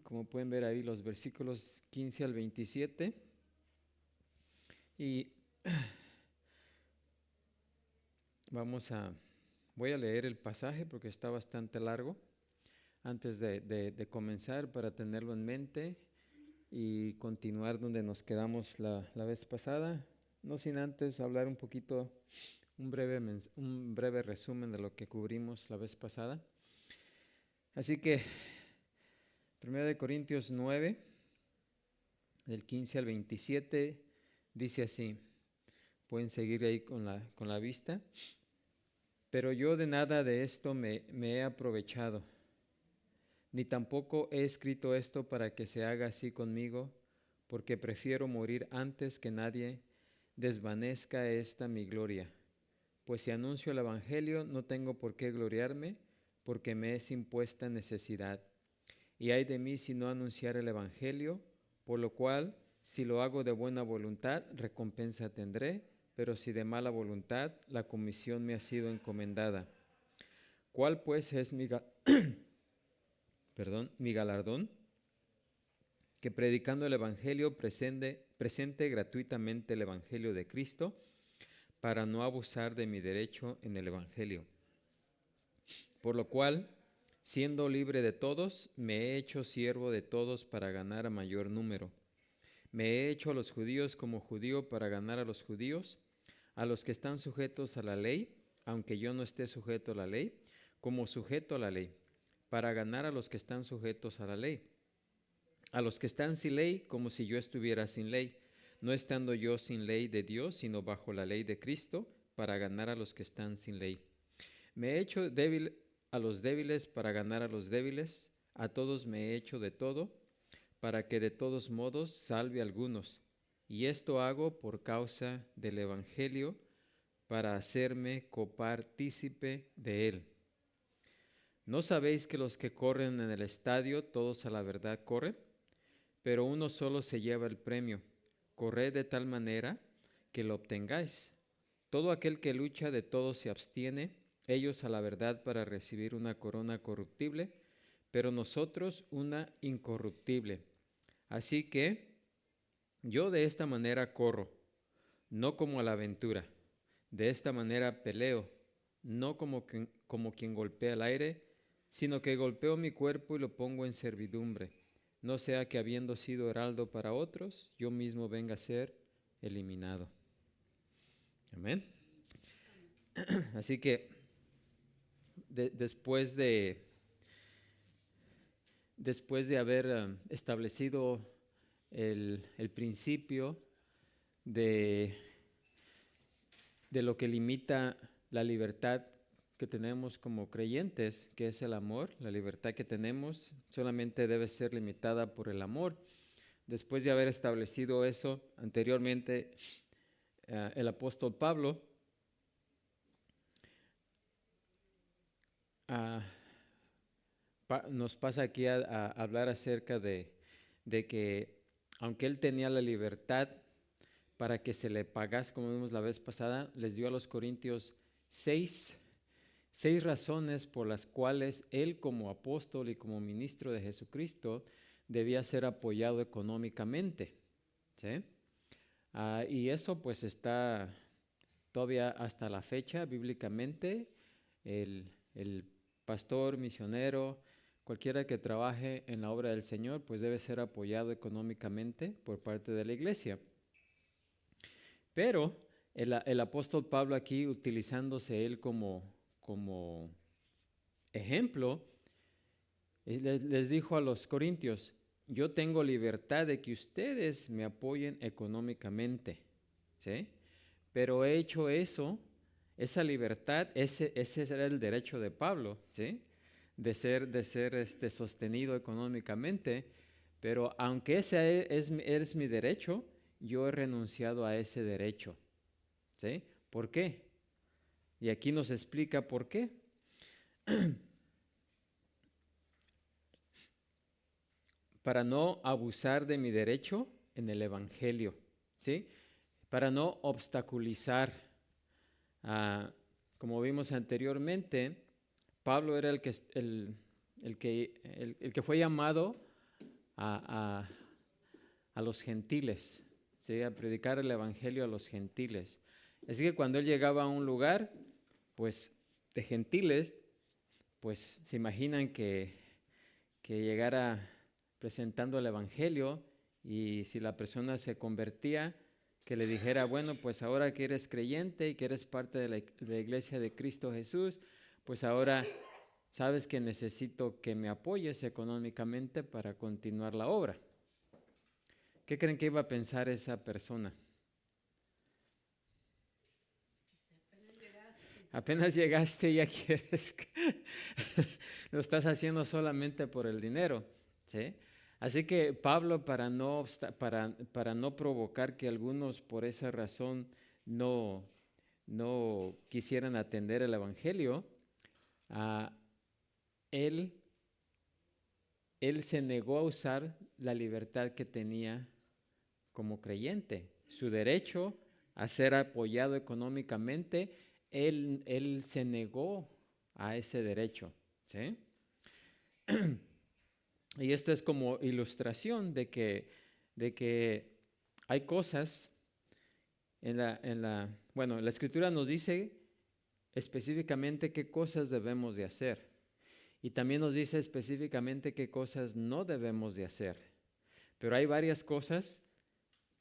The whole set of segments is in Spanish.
como pueden ver ahí, los versículos 15 al 27. Y voy a leer el pasaje porque está bastante largo antes de comenzar para tenerlo en mente y continuar donde nos quedamos la vez pasada. No sin antes hablar un poquito, un breve resumen de lo que cubrimos la vez pasada. Así que 1 Corintios 9, del 15 al 27, dice así. Pueden seguir ahí con la vista. Pero yo de nada de esto me he aprovechado, ni tampoco he escrito esto para que se haga así conmigo, porque prefiero morir antes que nadie desvanezca esta mi gloria. Pues si anuncio el Evangelio no tengo por qué gloriarme, porque me es impuesta necesidad. Y ay de mí si no anunciar el Evangelio, por lo cual, si lo hago de buena voluntad, recompensa tendré, pero si de mala voluntad, la comisión me ha sido encomendada. ¿Cuál pues es mi galardón? Que predicando el Evangelio presente gratuitamente el Evangelio de Cristo, para no abusar de mi derecho en el Evangelio. Por lo cual, siendo libre de todos, me he hecho siervo de todos para ganar a mayor número. Me he hecho a los judíos como judío para ganar a los judíos, a los que están sujetos a la ley, aunque yo no esté sujeto a la ley, como sujeto a la ley, para ganar a los que están sujetos a la ley. A los que están sin ley, como si yo estuviera sin ley, no estando yo sin ley de Dios, sino bajo la ley de Cristo, para ganar a los que están sin ley. Me he hecho débil a los débiles para ganar a los débiles, a todos me he hecho de todo, para que de todos modos salve a algunos. Y esto hago por causa del Evangelio, para hacerme copartícipe de él. ¿No sabéis que los que corren en el estadio, todos a la verdad corren? Pero uno solo se lleva el premio. Corred de tal manera que lo obtengáis. Todo aquel que lucha de todo se abstiene, ellos a la verdad para recibir una corona corruptible, pero nosotros una incorruptible. Así que yo de esta manera corro, no como a la aventura. De esta manera peleo, no como quien golpea el aire, sino que golpeo mi cuerpo y lo pongo en servidumbre. No sea que habiendo sido heraldo para otros, yo mismo venga a ser eliminado. Amén. Así que después de haber establecido el principio de lo que limita la libertad que tenemos como creyentes, que es el amor, la libertad que tenemos solamente debe ser limitada por el amor. Después de haber establecido eso anteriormente, el apóstol Pablo nos pasa aquí a hablar acerca de que aunque él tenía la libertad para que se le pagase, como vimos la vez pasada, les dio a los corintios seis razones por las cuales él como apóstol y como ministro de Jesucristo debía ser apoyado económicamente, ¿sí? Y eso pues está todavía hasta la fecha bíblicamente. El pastor, misionero, cualquiera que trabaje en la obra del Señor pues debe ser apoyado económicamente por parte de la iglesia. Pero el apóstol Pablo aquí, utilizándose él como ejemplo, les dijo a los corintios: yo tengo libertad de que ustedes me apoyen económicamente, ¿sí? Pero he hecho eso, esa libertad, ese era el derecho de Pablo, ¿sí? De ser sostenido económicamente, pero aunque ese es mi derecho, yo he renunciado a ese derecho, ¿sí? ¿Por qué? Y aquí nos explica por qué. Para no abusar de mi derecho en el Evangelio, ¿sí? Para no obstaculizar. Como vimos anteriormente, Pablo era el que fue llamado a, a- a los gentiles, ¿sí? A predicar el evangelio a los gentiles. Así que cuando él llegaba a un lugar, pues de gentiles, pues se imaginan que llegara presentando el evangelio y si la persona se convertía, que le dijera, bueno, pues ahora que eres creyente y que eres parte de la iglesia de Cristo Jesús, pues ahora sabes que necesito que me apoyes económicamente para continuar la obra. ¿Qué creen que iba a pensar esa persona? Apenas llegaste y ya quieres lo estás haciendo solamente por el dinero, ¿sí? Así que Pablo, para no provocar que algunos por esa razón no, no quisieran atender el evangelio, ah, él, él se negó a usar la libertad que tenía como creyente, su derecho a ser apoyado económicamente. Él se negó a ese derecho, ¿sí? Y esto es como ilustración de que hay cosas bueno, la escritura nos dice específicamente qué cosas debemos de hacer y también nos dice específicamente qué cosas no debemos de hacer. Pero hay varias cosas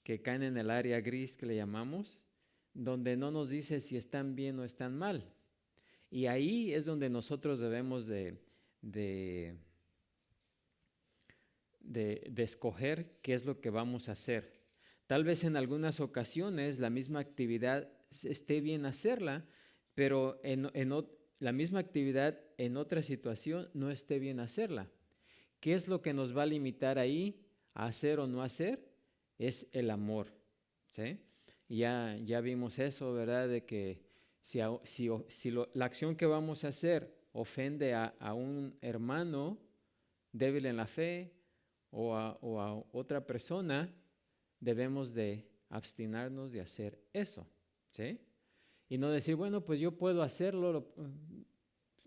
que caen en el área gris que le llamamos, donde no nos dice si están bien o están mal. Y ahí es donde nosotros debemos de, de escoger qué es lo que vamos a hacer. Tal vez en algunas ocasiones la misma actividad esté bien hacerla, pero la misma actividad en otra situación no esté bien hacerla. ¿Qué es lo que nos va a limitar ahí a hacer o no hacer? Es el amor, ¿sí? Ya vimos eso, ¿verdad? De que si la acción que vamos a hacer ofende a un hermano débil en la fe o a otra persona, debemos de abstenernos de hacer eso, ¿sí? Y no decir, bueno, pues yo puedo hacerlo,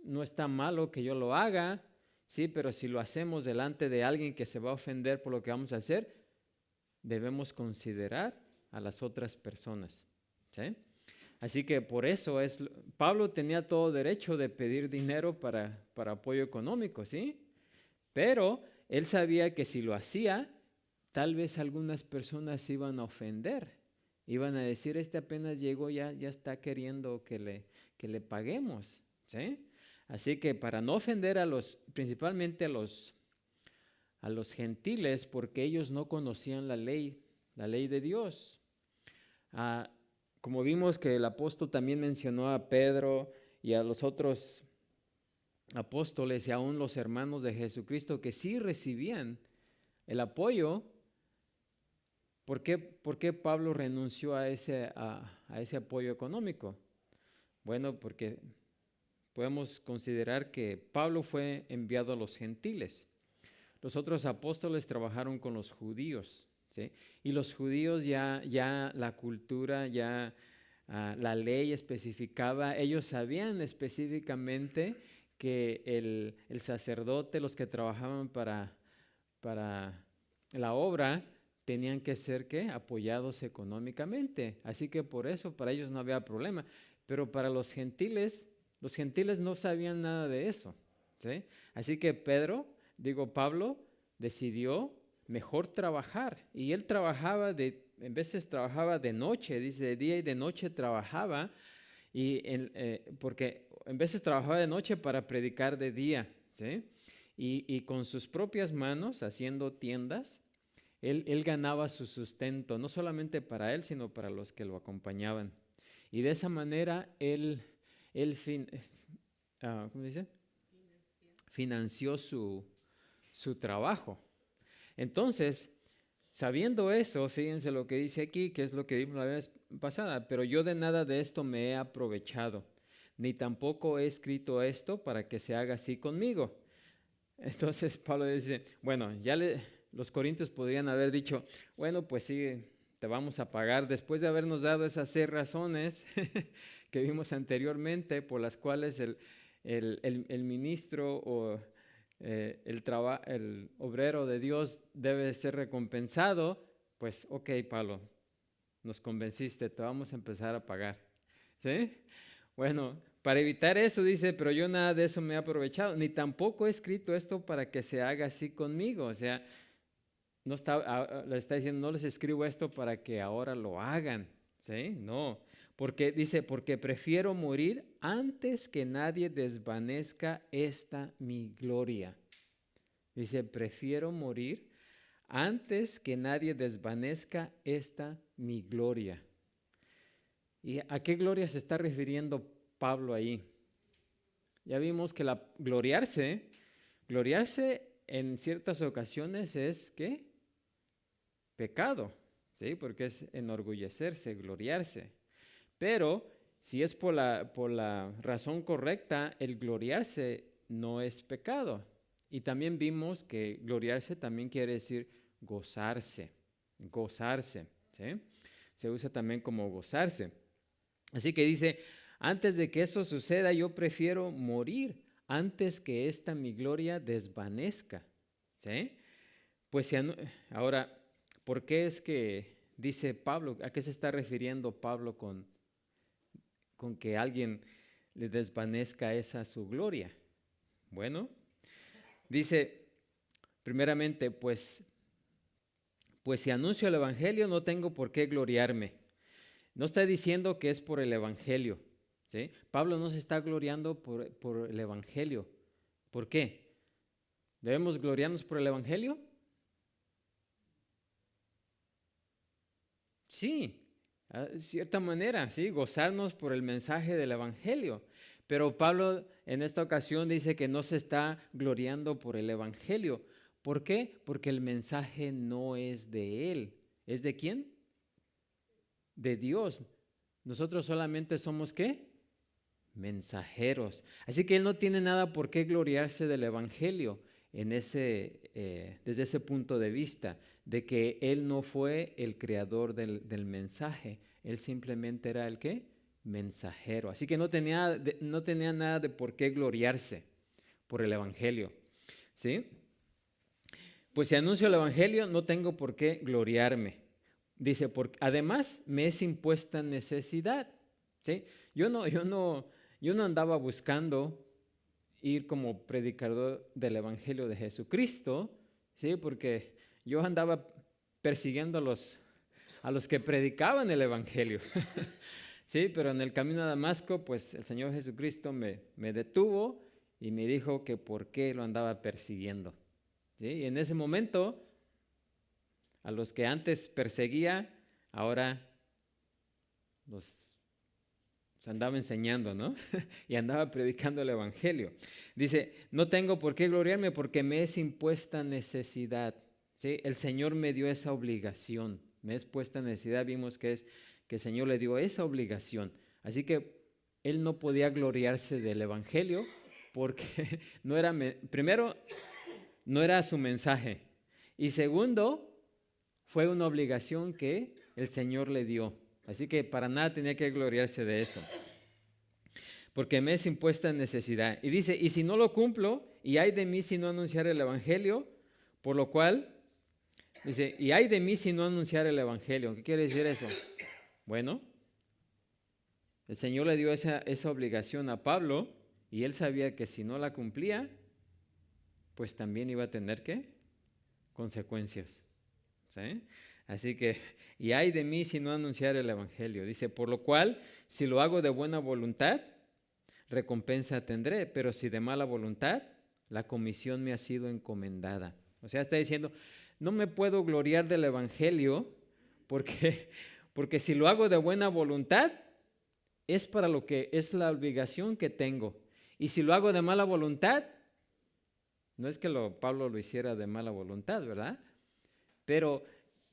no está malo que yo lo haga, sí, pero si lo hacemos delante de alguien que se va a ofender por lo que vamos a hacer, debemos considerar a las otras personas, ¿sí? Así que por eso Pablo tenía todo derecho de pedir dinero para apoyo económico, ¿sí? Pero él sabía que si lo hacía, tal vez algunas personas se iban a ofender, iban a decir, este apenas llegó, ya está queriendo que le paguemos, ¿sí? Así que para no ofender principalmente a los gentiles, porque ellos no conocían la ley de Dios. Ah, como vimos que el apóstol también mencionó a Pedro y a los otros apóstoles y aún los hermanos de Jesucristo que sí recibían el apoyo. ¿Por qué Pablo renunció a ese apoyo económico? Bueno, porque podemos considerar que Pablo fue enviado a los gentiles. Los otros apóstoles trabajaron con los judíos, ¿sí? Y los judíos ya la cultura, la ley especificaba, ellos sabían específicamente que el sacerdote, los que trabajaban para la obra, tenían que ser ¿qué? Apoyados económicamente. Así que por eso para ellos no había problema. Pero para los gentiles no sabían nada de eso, ¿sí? Así que Pablo decidió mejor trabajar. Y él en veces trabajaba de noche, dice, de día y de noche trabajaba, porque en veces trabajaba de noche para predicar de día, ¿sí? Y con sus propias manos, haciendo tiendas, él ganaba su sustento, no solamente para él, sino para los que lo acompañaban. Y de esa manera ¿cómo dice? Financió su trabajo. Entonces, sabiendo eso, fíjense lo que dice aquí, que es lo que vimos la vez pasada, pero yo de nada de esto me he aprovechado, ni tampoco he escrito esto para que se haga así conmigo. Entonces Pablo dice, bueno, los corintios podrían haber dicho, bueno, pues sí, te vamos a pagar después de habernos dado esas 6 razones que vimos anteriormente por las cuales el ministro el obrero de Dios debe ser recompensado, pues ok, Pablo, nos convenciste, te vamos a empezar a pagar. ¿Sí? Bueno, para evitar eso dice, pero yo nada de eso me he aprovechado, ni tampoco he escrito esto para que se haga así conmigo. O sea, no está, le está diciendo, no les escribo esto para que ahora lo hagan. ¿Sí? No, porque dice, porque prefiero morir antes que nadie desvanezca esta mi gloria. Dice, prefiero morir antes que nadie desvanezca esta mi gloria. ¿Y a qué gloria se está refiriendo Pablo ahí? Ya vimos que gloriarse en ciertas ocasiones es ¿qué? Pecado, ¿sí? Porque es enorgullecerse, gloriarse. Pero si es por la razón correcta, el gloriarse no es pecado. Y también vimos que gloriarse también quiere decir gozarse, ¿sí? Se usa también como gozarse. Así que dice, antes de que esto suceda, yo prefiero morir antes que esta mi gloria desvanezca. ¿Sí? Pues ahora, ¿por qué es que dice Pablo? ¿A qué se está refiriendo Pablo con que alguien le desvanezca esa su gloria? Bueno, dice, primeramente, pues si anuncio el Evangelio no tengo por qué gloriarme. No está diciendo que es por el Evangelio. ¿Sí? Pablo no se está gloriando por el Evangelio. ¿Por qué? ¿Debemos gloriarnos por el Evangelio? Sí, de cierta manera, sí, gozarnos por el mensaje del Evangelio. Pero Pablo en esta ocasión dice que no se está gloriando por el Evangelio. ¿Por qué? Porque el mensaje no es de él. ¿Es de quién? De Dios. Nosotros solamente somos ¿qué? Mensajeros. Así que él no tiene nada por qué gloriarse del Evangelio desde ese punto de vista, de que él no fue el creador del mensaje, él simplemente era el ¿qué? Mensajero. Así que no tenía nada de por qué gloriarse por el Evangelio. ¿Sí? Pues si anuncio el Evangelio, no tengo por qué gloriarme. Dice, porque además me es impuesta necesidad. ¿Sí? Yo no andaba buscando ir como predicador del Evangelio de Jesucristo, ¿sí? Porque yo andaba persiguiendo a los que predicaban el Evangelio. Sí, pero en el camino a Damasco, pues el Señor Jesucristo me detuvo y me dijo que por qué lo andaba persiguiendo. ¿Sí? Y en ese momento, a los que antes perseguía, ahora los andaba enseñando, ¿no? Y andaba predicando el Evangelio. Dice, no tengo por qué gloriarme porque me es impuesta necesidad. ¿Sí? El Señor me dio esa obligación. Me es puesta necesidad, vimos que el Señor le dio esa obligación. Así que él no podía gloriarse del Evangelio porque primero, no era su mensaje. Y segundo, fue una obligación que el Señor le dio. Así que para nada tenía que gloriarse de eso. Porque me es impuesta necesidad. Y dice, y si no lo cumplo, y hay de mí si no anunciar el Evangelio, por lo cual, dice, y hay de mí si no anunciar el Evangelio. ¿Qué quiere decir eso? Bueno, el Señor le dio esa obligación a Pablo, y él sabía que si no la cumplía, pues también iba a tener ¿qué? Consecuencias. ¿Sí? Así que, y hay de mí si no anunciar el Evangelio. Dice, por lo cual, si lo hago de buena voluntad, recompensa tendré, pero si de mala voluntad, la comisión me ha sido encomendada. O sea, está diciendo, no me puedo gloriar del Evangelio porque si lo hago de buena voluntad, es para lo que es la obligación que tengo. Y si lo hago de mala voluntad, no es que Pablo lo hiciera de mala voluntad, ¿verdad? Pero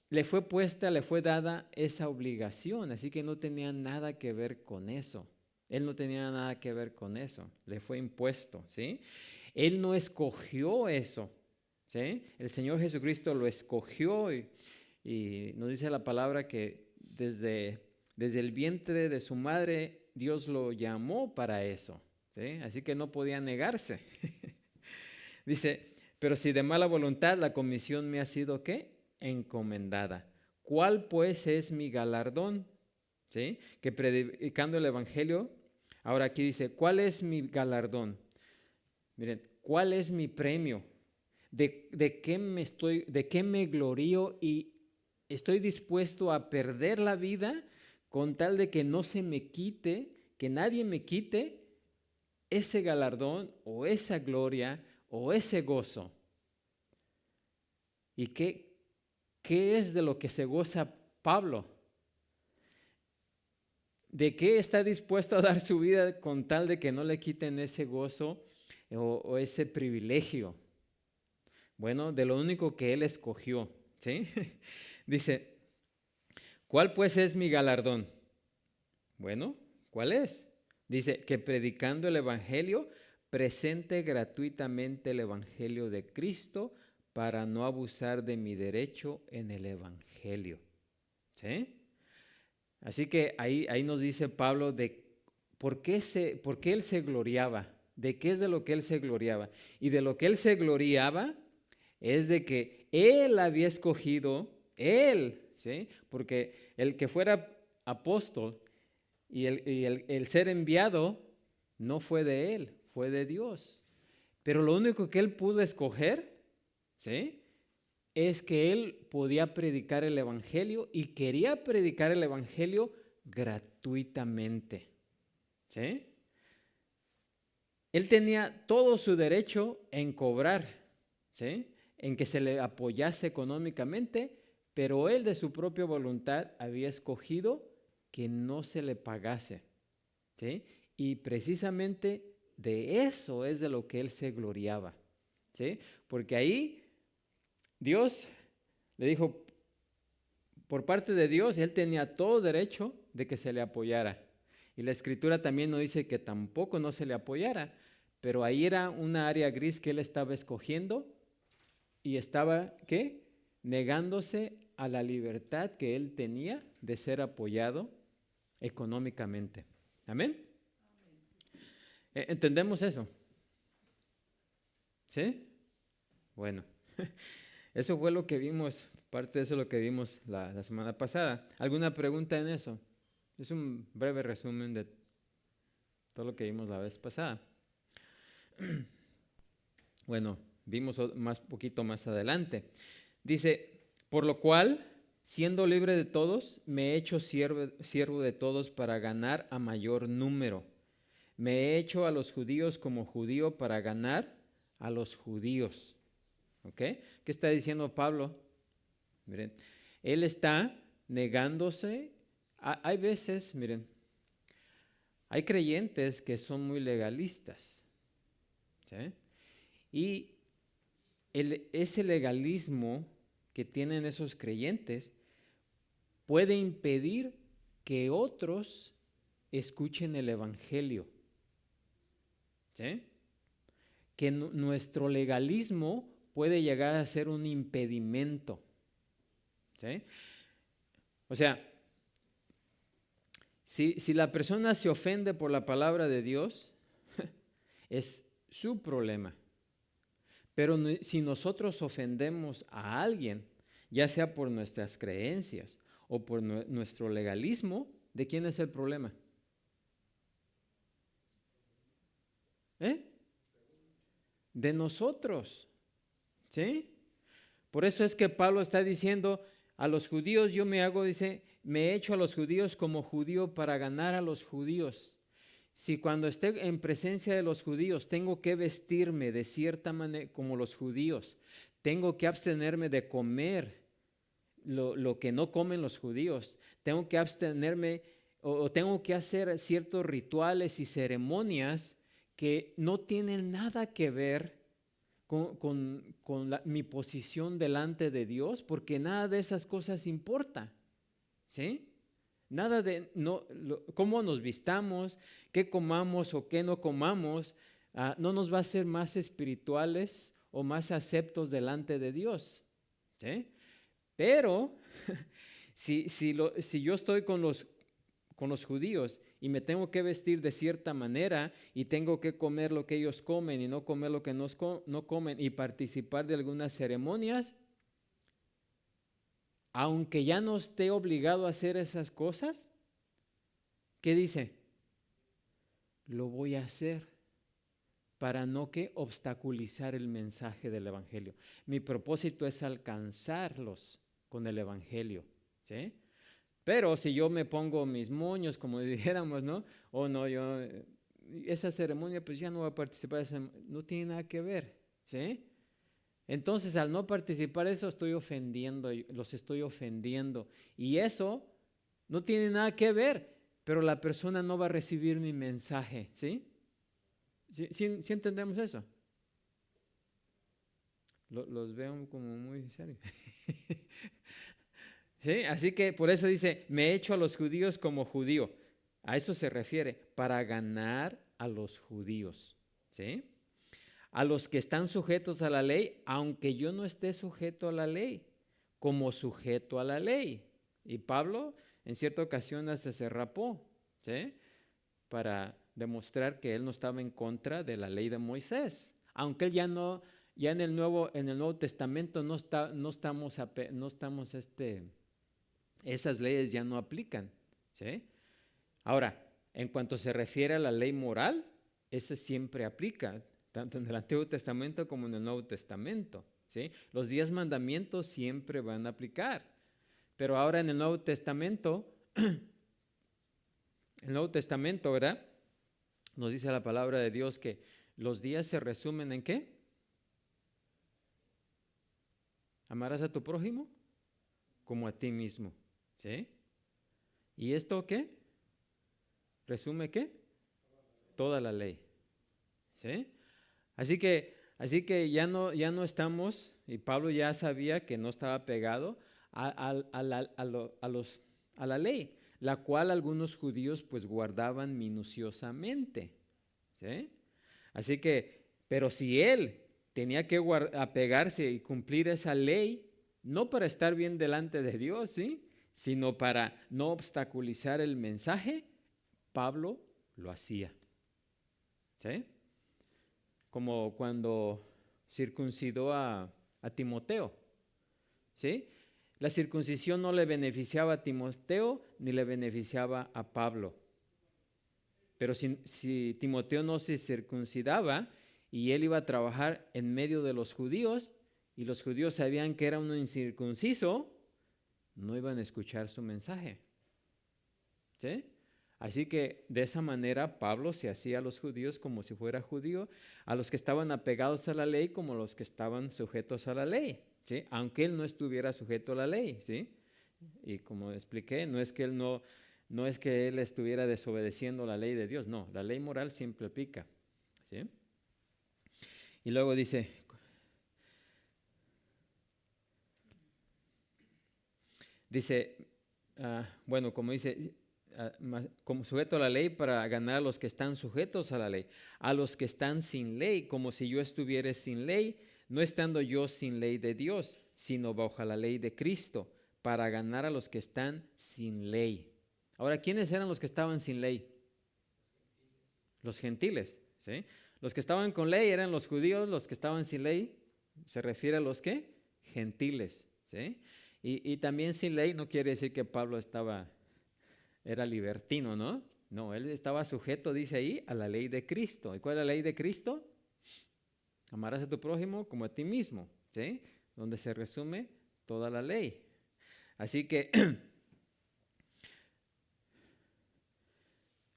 le fue dada esa obligación, así que no tenía nada que ver con eso. Él no tenía nada que ver con eso, le fue impuesto, ¿sí? Él no escogió eso, ¿sí? El Señor Jesucristo lo escogió y nos dice la palabra que desde el vientre de su madre Dios lo llamó para eso, ¿sí? Así que no podía negarse. Dice, pero si de mala voluntad la comisión me ha sido, ¿qué? Encomendada. ¿Cuál pues es mi galardón? ¿Sí? Que predicando el evangelio, ahora aquí dice, ¿cuál es mi galardón? Miren, ¿cuál es mi premio? ¿De qué me glorío y estoy dispuesto a perder la vida con tal de que no se me quite, que nadie me quite ese galardón o esa gloria o ese gozo? ¿Y qué es de lo que se goza Pablo? ¿De qué está dispuesto a dar su vida con tal de que no le quiten ese gozo o ese privilegio? Bueno, de lo único que él escogió, ¿sí? Dice, ¿cuál pues es mi galardón? Bueno, ¿cuál es? Dice que predicando el evangelio, presente gratuitamente el evangelio de Cristo para no abusar de mi derecho en el evangelio, ¿sí? Así que ahí nos dice Pablo de por qué él se gloriaba, de qué es de lo que él se gloriaba. Y de lo que él se gloriaba es de que él había escogido, él, ¿sí? Porque el que fuera apóstol y el ser enviado no fue de él, fue de Dios. Pero lo único que él pudo escoger, ¿sí? Es que él podía predicar el evangelio y quería predicar el evangelio gratuitamente, ¿sí? Él tenía todo su derecho en cobrar, ¿sí? En que se le apoyase económicamente, pero él de su propia voluntad había escogido que no se le pagase, ¿sí? Y precisamente de eso es de lo que él se gloriaba, ¿sí? Porque ahí Dios le dijo, por parte de Dios, él tenía todo derecho de que se le apoyara. Y la escritura también nos dice que tampoco no se le apoyara, pero ahí era una área gris que él estaba escogiendo y estaba, ¿qué? Negándose a la libertad que él tenía de ser apoyado económicamente. ¿Amén? ¿Entendemos eso? ¿Sí? Bueno, eso fue lo que vimos, parte de eso es lo que vimos la semana pasada. ¿Alguna pregunta en eso? Es un breve resumen de todo lo que vimos la vez pasada. Bueno, vimos poquito más adelante. Dice, por lo cual, siendo libre de todos, me he hecho siervo de todos para ganar a mayor número. Me he hecho a los judíos como judío para ganar a los judíos. ¿Ok? ¿Qué está diciendo Pablo? Miren, él está negándose. Hay veces, miren, hay creyentes que son muy legalistas, ¿sí? Y ese legalismo que tienen esos creyentes puede impedir que otros escuchen el evangelio, ¿sí? Que nuestro legalismo puede llegar a ser un impedimento, ¿sí? O sea, si la persona se ofende por la palabra de Dios, es su problema. Pero si nosotros ofendemos a alguien, ya sea por nuestras creencias o por nuestro legalismo, ¿de quién es el problema? De nosotros, ¿sí? Por eso es que Pablo está diciendo, a los judíos yo me hago, dice, me he hecho a los judíos como judío para ganar a los judíos. Si cuando esté en presencia de los judíos tengo que vestirme de cierta manera como los judíos, tengo que abstenerme de comer lo que no comen los judíos, tengo que abstenerme o tengo que hacer ciertos rituales y ceremonias que no tienen nada que ver con mi posición delante de Dios, porque nada de esas cosas importa, ¿sí? Nada de cómo nos vistamos, qué comamos o qué no comamos, no nos va a hacer más espirituales o más aceptos delante de Dios, ¿sí? Pero si yo estoy con los con los judíos y me tengo que vestir de cierta manera y tengo que comer lo que ellos comen y no comer lo que no comen y participar de algunas ceremonias, aunque ya no esté obligado a hacer esas cosas, ¿qué dice? Lo voy a hacer para no que obstaculizar el mensaje del evangelio. Mi propósito es alcanzarlos con el evangelio, ¿sí? Pero si yo me pongo mis moños, como dijéramos, ¿no? O no, yo, esa ceremonia, pues ya no voy a participar, no tiene nada que ver, ¿sí? Entonces, al no participar eso, estoy ofendiendo, los estoy ofendiendo. Y eso no tiene nada que ver, pero la persona no va a recibir mi mensaje, ¿sí? ¿Sí entendemos eso? Los veo como muy serios. ¿Sí? Así que por eso dice, me he hecho a los judíos como judío. A eso se refiere, para ganar a los judíos. ¿Sí? A los que están sujetos a la ley, aunque yo no esté sujeto a la ley, como sujeto a la ley. Y Pablo en cierta ocasión hasta se rapó, ¿sí? Para demostrar que él no estaba en contra de la ley de Moisés. Aunque él ya en el Nuevo Testamento no estamos esas leyes ya no aplican, ¿sí? Ahora, en cuanto se refiere a la ley moral, eso siempre aplica, tanto en el Antiguo Testamento como en el Nuevo Testamento, ¿sí? Los 10 mandamientos siempre van a aplicar, pero ahora en el Nuevo Testamento, ¿verdad? Nos dice la palabra de Dios que los días se resumen ¿en qué? Amarás a tu prójimo como a ti mismo, ¿sí? ¿Y esto qué? ¿Resume qué? Toda la ley, ¿sí? Así que ya no estamos, y Pablo ya sabía que no estaba pegado a la ley, la cual algunos judíos pues guardaban minuciosamente, ¿sí? Así que, pero si él tenía que apegarse y cumplir esa ley, no para estar bien delante de Dios, ¿sí? Sino para no obstaculizar el mensaje, Pablo lo hacía, ¿sí? Como cuando circuncidó a Timoteo, ¿sí? La circuncisión no le beneficiaba a Timoteo ni le beneficiaba a Pablo. Pero si Timoteo no se circuncidaba y él iba a trabajar en medio de los judíos y los judíos sabían que era un incircunciso, no iban a escuchar su mensaje, ¿sí? Así que de esa manera Pablo se hacía a los judíos como si fuera judío, a los que estaban apegados a la ley como los que estaban sujetos a la ley, ¿sí? Aunque él no estuviera sujeto a la ley, ¿sí? Y como expliqué, no es que él estuviera desobedeciendo la ley de Dios, no, la ley moral siempre aplica, ¿sí? Y luego dice, bueno, como dice, como sujeto a la ley para ganar a los que están sujetos a la ley, a los que están sin ley, como si yo estuviera sin ley, no estando yo sin ley de Dios, sino bajo la ley de Cristo, para ganar a los que están sin ley. Ahora, ¿quiénes eran los que estaban sin ley? Los gentiles, ¿sí? Los que estaban con ley eran los judíos, los que estaban sin ley se refiere a los ¿qué? Gentiles, ¿sí? Y también sin ley no quiere decir que Pablo era libertino, ¿no? No, él estaba sujeto, dice ahí, a la ley de Cristo. ¿Y cuál es la ley de Cristo? Amarás a tu prójimo como a ti mismo, ¿sí? Donde se resume toda la ley. Así que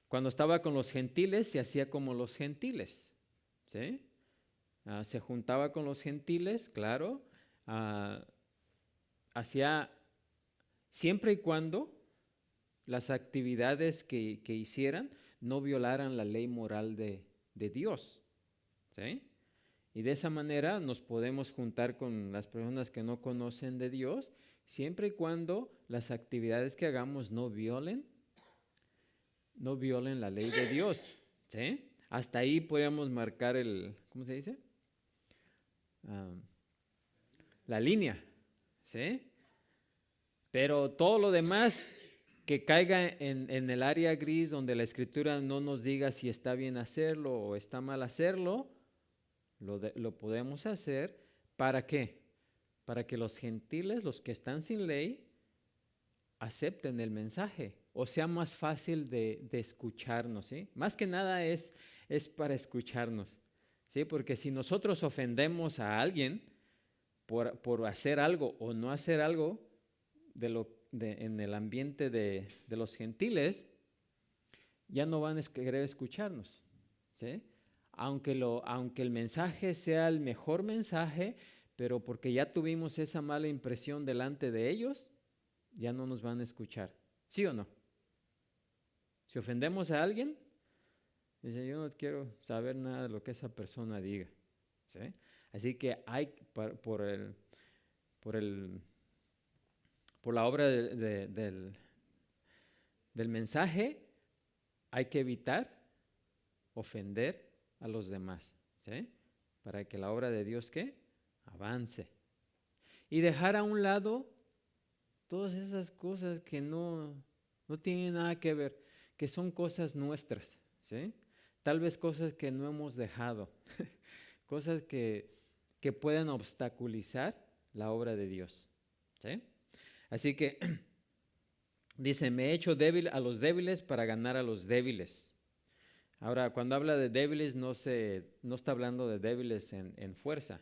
cuando estaba con los gentiles se hacía como los gentiles, ¿sí? Se juntaba con los gentiles, claro, hacía siempre y cuando las actividades que hicieran no violaran la ley moral de Dios, ¿sí? Y de esa manera nos podemos juntar con las personas que no conocen de Dios, siempre y cuando las actividades que hagamos no violen la ley de Dios, ¿sí? Hasta ahí podríamos marcar ¿cómo se dice? La línea, ¿sí? Pero todo lo demás que caiga en el área gris donde la Escritura no nos diga si está bien hacerlo o está mal hacerlo, lo podemos hacer. ¿Para qué? Para que los gentiles, los que están sin ley, acepten el mensaje o sea más fácil de escucharnos, ¿sí? Más que nada es para escucharnos, ¿sí? Porque si nosotros ofendemos a alguien por hacer algo o no hacer algo en el ambiente de los gentiles, ya no van a querer escucharnos, ¿sí? Aunque el mensaje sea el mejor mensaje, pero porque ya tuvimos esa mala impresión delante de ellos, ya no nos van a escuchar. ¿Sí o no? Si ofendemos a alguien, dice, yo no quiero saber nada de lo que esa persona diga, ¿sí? Así que hay, por la obra del mensaje, hay que evitar ofender a los demás, ¿sí? Para que la obra de Dios, ¿qué? Avance. Y dejar a un lado todas esas cosas que no tienen nada que ver, que son cosas nuestras, ¿sí? Tal vez cosas que no hemos dejado, cosas que pueden obstaculizar la obra de Dios, ¿sí? Así que dice, me he hecho débil a los débiles para ganar a los débiles. Ahora, cuando habla de débiles, no está hablando de débiles en fuerza.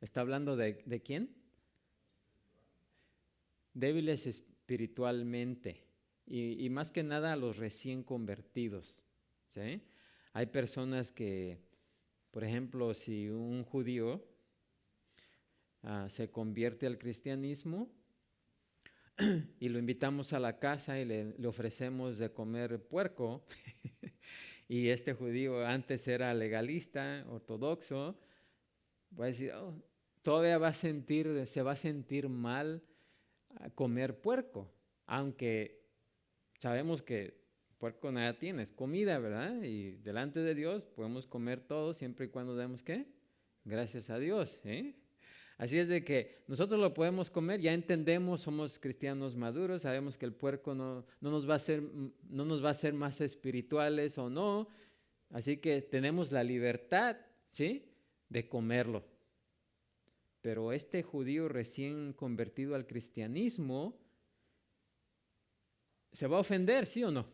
Está hablando de ¿quién? Débiles espiritualmente y más que nada a los recién convertidos, ¿sí? Hay personas que, por ejemplo, si un judío se convierte al cristianismo y lo invitamos a la casa y le ofrecemos de comer puerco y este judío antes era legalista, ortodoxo, va a decir, oh, todavía se va a sentir mal a comer puerco, aunque sabemos que puerco nada tiene, es comida, ¿verdad? Y delante de Dios podemos comer todo siempre y cuando demos ¿qué? Gracias a Dios, ¿eh? Así es de que nosotros lo podemos comer, ya entendemos, somos cristianos maduros, sabemos que el puerco no nos va a hacer más espirituales o no, así que tenemos la libertad, ¿sí? De comerlo. Pero este judío recién convertido al cristianismo se va a ofender, ¿sí o no?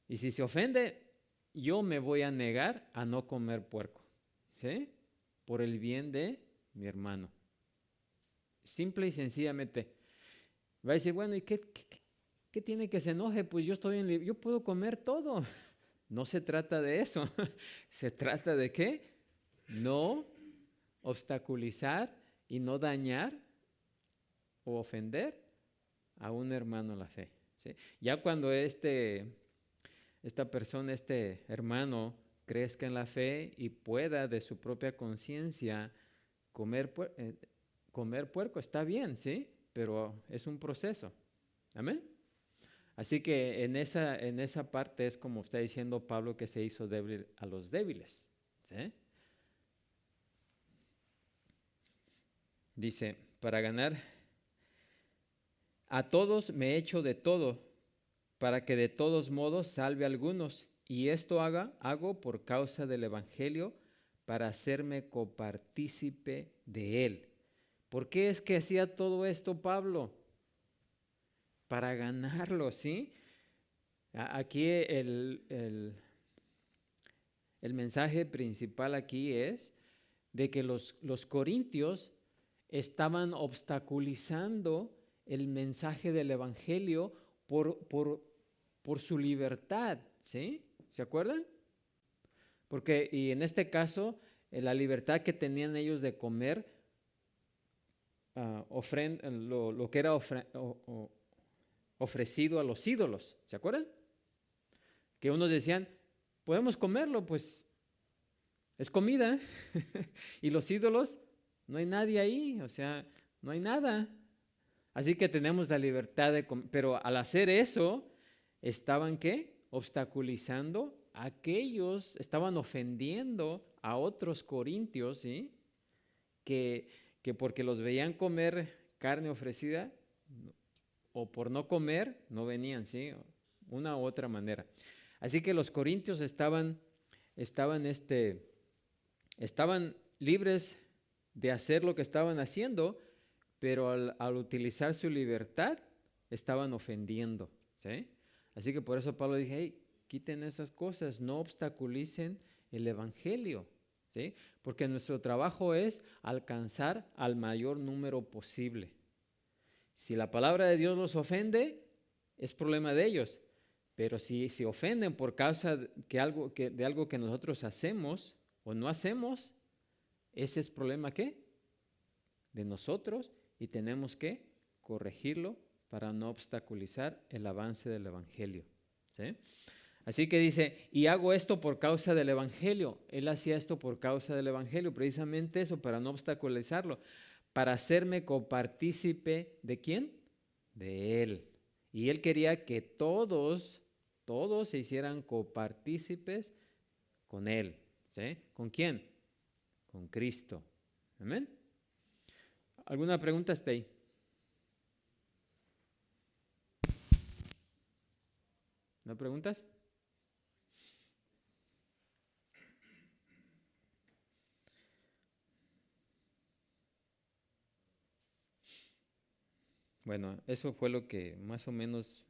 Y si se ofende, yo me voy a negar a no comer puerco, ¿sí? Por el bien de mi hermano. Simple y sencillamente. Va a decir, bueno, ¿y qué tiene que se enoje? Pues yo yo puedo comer todo. No se trata de eso. Se trata de ¿qué? No obstaculizar y no dañar o ofender a un hermano la fe, ¿sí? Ya cuando esta persona, este hermano, crezca en la fe y pueda de su propia conciencia comer puerco, está bien, ¿sí? Pero es un proceso. ¿Amén? Así que en esa parte es como está diciendo Pablo que se hizo débil a los débiles, ¿sí? Dice, para ganar a todos me he hecho de todo, para que de todos modos salve a algunos, y esto hago por causa del Evangelio, para hacerme copartícipe de él. ¿Por qué es que hacía todo esto Pablo? Para ganarlo, ¿sí? Aquí el mensaje principal aquí es de que los corintios estaban obstaculizando el mensaje del Evangelio por su libertad, ¿sí? ¿Se acuerdan? Porque, y en este caso, la libertad que tenían ellos de comer lo que era ofrecido a los ídolos, ¿se acuerdan? Que unos decían, podemos comerlo, pues es comida, y los ídolos, no hay nadie ahí, o sea, no hay nada. Así que tenemos la libertad de comer, pero al hacer eso, estaban ¿qué? Obstaculizando a aquellos, estaban ofendiendo a otros corintios, ¿sí? Que porque los veían comer carne ofrecida, o por no comer, no venían, ¿sí? Una u otra manera. Así que los corintios estaban libres de hacer lo que estaban haciendo, pero al utilizar su libertad, estaban ofendiendo, ¿sí? Así que por eso Pablo dice, hey, quiten esas cosas, no obstaculicen el evangelio, ¿sí? Porque nuestro trabajo es alcanzar al mayor número posible. Si la palabra de Dios los ofende, es problema de ellos. Pero si se ofenden por causa de algo que nosotros hacemos o no hacemos, ese es problema ¿qué? De nosotros, y tenemos que corregirlo para no obstaculizar el avance del evangelio, ¿sí? Así que dice, y hago esto por causa del evangelio. Él hacía esto por causa del evangelio, precisamente eso, para no obstaculizarlo, para hacerme copartícipe ¿de quién? De él. Y él quería que todos se hicieran copartícipes con él, ¿sí? ¿Con quién? Con Cristo. Amén. ¿Alguna pregunta hasta ahí? ¿No preguntas? Bueno, eso fue lo que más o menos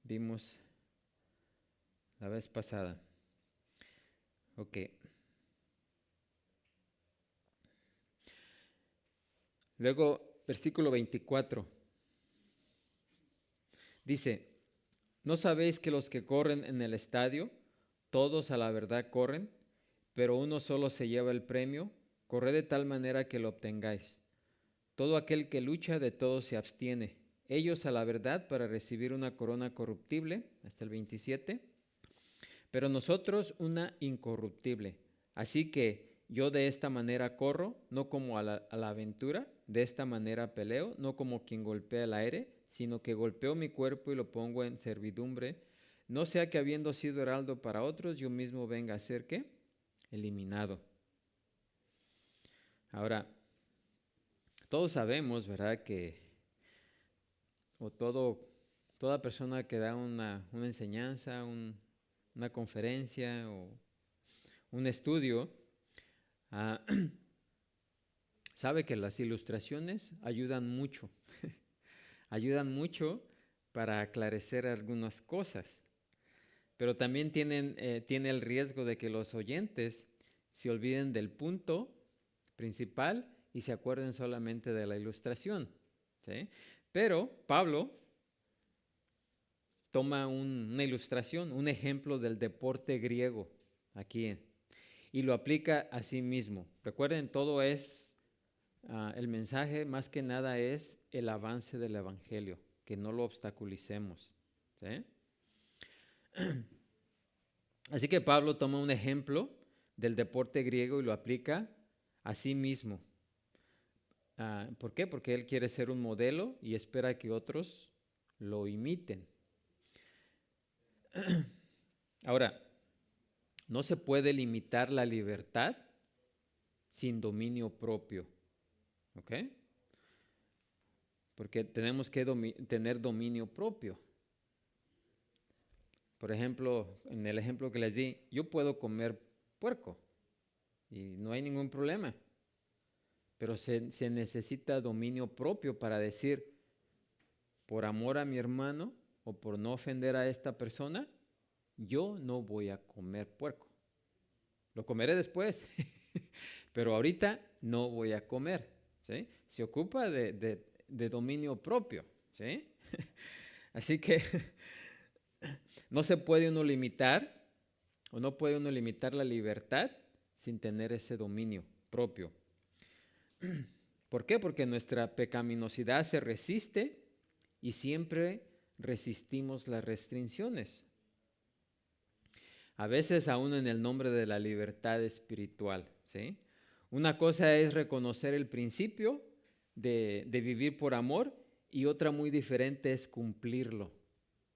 vimos la vez pasada. Ok. Luego, versículo 24. Dice, ¿no sabéis que los que corren en el estadio, todos a la verdad corren, pero uno solo se lleva el premio? Corred de tal manera que lo obtengáis. Todo aquel que lucha de todo se abstiene. Ellos a la verdad para recibir una corona corruptible, hasta el 27, pero nosotros una incorruptible. Así que yo de esta manera corro, no como a la aventura, de esta manera peleo, no como quien golpea el aire, sino que golpeo mi cuerpo y lo pongo en servidumbre, no sea que habiendo sido heraldo para otros, yo mismo venga a ser ¿qué? Eliminado. Ahora, todos sabemos, ¿verdad?, que toda persona que da una enseñanza, una conferencia o un estudio, sabe que las ilustraciones ayudan mucho, ayudan mucho para aclarecer algunas cosas, pero también tiene el riesgo de que los oyentes se olviden del punto principal y se acuerden solamente de la ilustración, ¿sí? Pero Pablo toma una ilustración, un ejemplo del deporte griego aquí y lo aplica a sí mismo. Recuerden, todo es, el mensaje más que nada es el avance del evangelio, que no lo obstaculicemos, ¿sí? Así que Pablo toma un ejemplo del deporte griego y lo aplica a sí mismo. ¿Por qué? Porque él quiere ser un modelo y espera que otros lo imiten. Ahora, no se puede limitar la libertad sin dominio propio, ¿ok? Porque tenemos que tener dominio propio. Por ejemplo, en el ejemplo que les di, yo puedo comer puerco y no hay ningún problema, pero se necesita dominio propio para decir, por amor a mi hermano o por no ofender a esta persona, yo no voy a comer puerco. Lo comeré después, pero ahorita no voy a comer, ¿sí? Se ocupa de dominio propio, ¿sí? Así que no se puede uno limitar o no puede uno limitar la libertad sin tener ese dominio propio. ¿Por qué? Porque nuestra pecaminosidad se resiste y siempre resistimos las restricciones. A veces aún en el nombre de la libertad espiritual, ¿sí? Una cosa es reconocer el principio de vivir por amor y otra muy diferente es cumplirlo,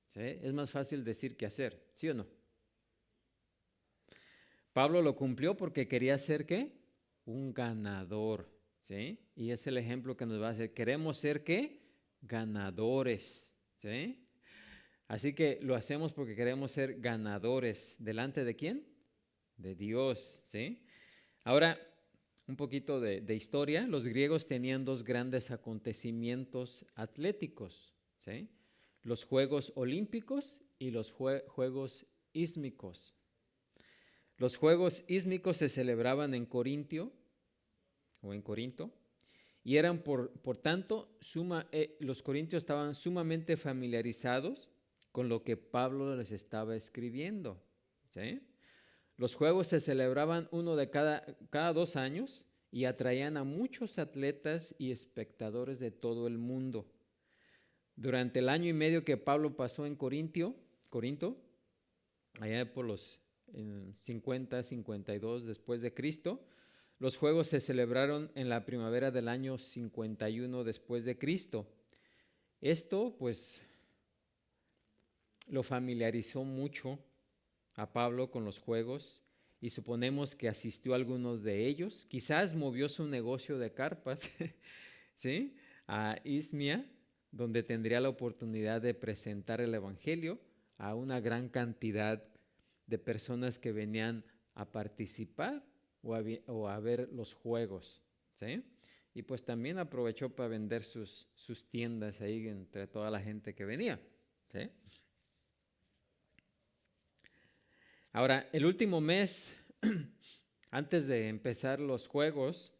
¿sí? Es más fácil decir que hacer, ¿sí o no? Pablo lo cumplió porque quería ser ¿qué? Un ganador, ¿sí? Y es el ejemplo que nos va a hacer. Queremos ser ¿qué? ganadores, ¿sí? Así que lo hacemos porque queremos ser ganadores. ¿Delante de quién? De Dios, ¿sí? Ahora, un poquito de historia. Los griegos tenían dos grandes acontecimientos atléticos, ¿sí? Los Juegos Olímpicos y los Juegos Ísmicos. Los Juegos Ísmicos se celebraban en Corinto, y eran por tanto, los corintios estaban sumamente familiarizados con lo que Pablo les estaba escribiendo, ¿sí? Los juegos se celebraban uno de cada 2 años y atraían a muchos atletas y espectadores de todo el mundo. Durante el año y medio que Pablo pasó en Corinto, allá por los 50, 52 después de Cristo, los juegos se celebraron en la primavera del año 51 después de Cristo. Esto, pues, lo familiarizó mucho a Pablo con los juegos y suponemos que asistió a algunos de ellos. Quizás movió su negocio de carpas, ¿sí? A Ismia, donde tendría la oportunidad de presentar el evangelio a una gran cantidad de personas que venían a participar o a ver los juegos, ¿sí? Y pues también aprovechó para vender sus tiendas ahí entre toda la gente que venía, ¿sí? Ahora, el último mes, antes de empezar los juegos,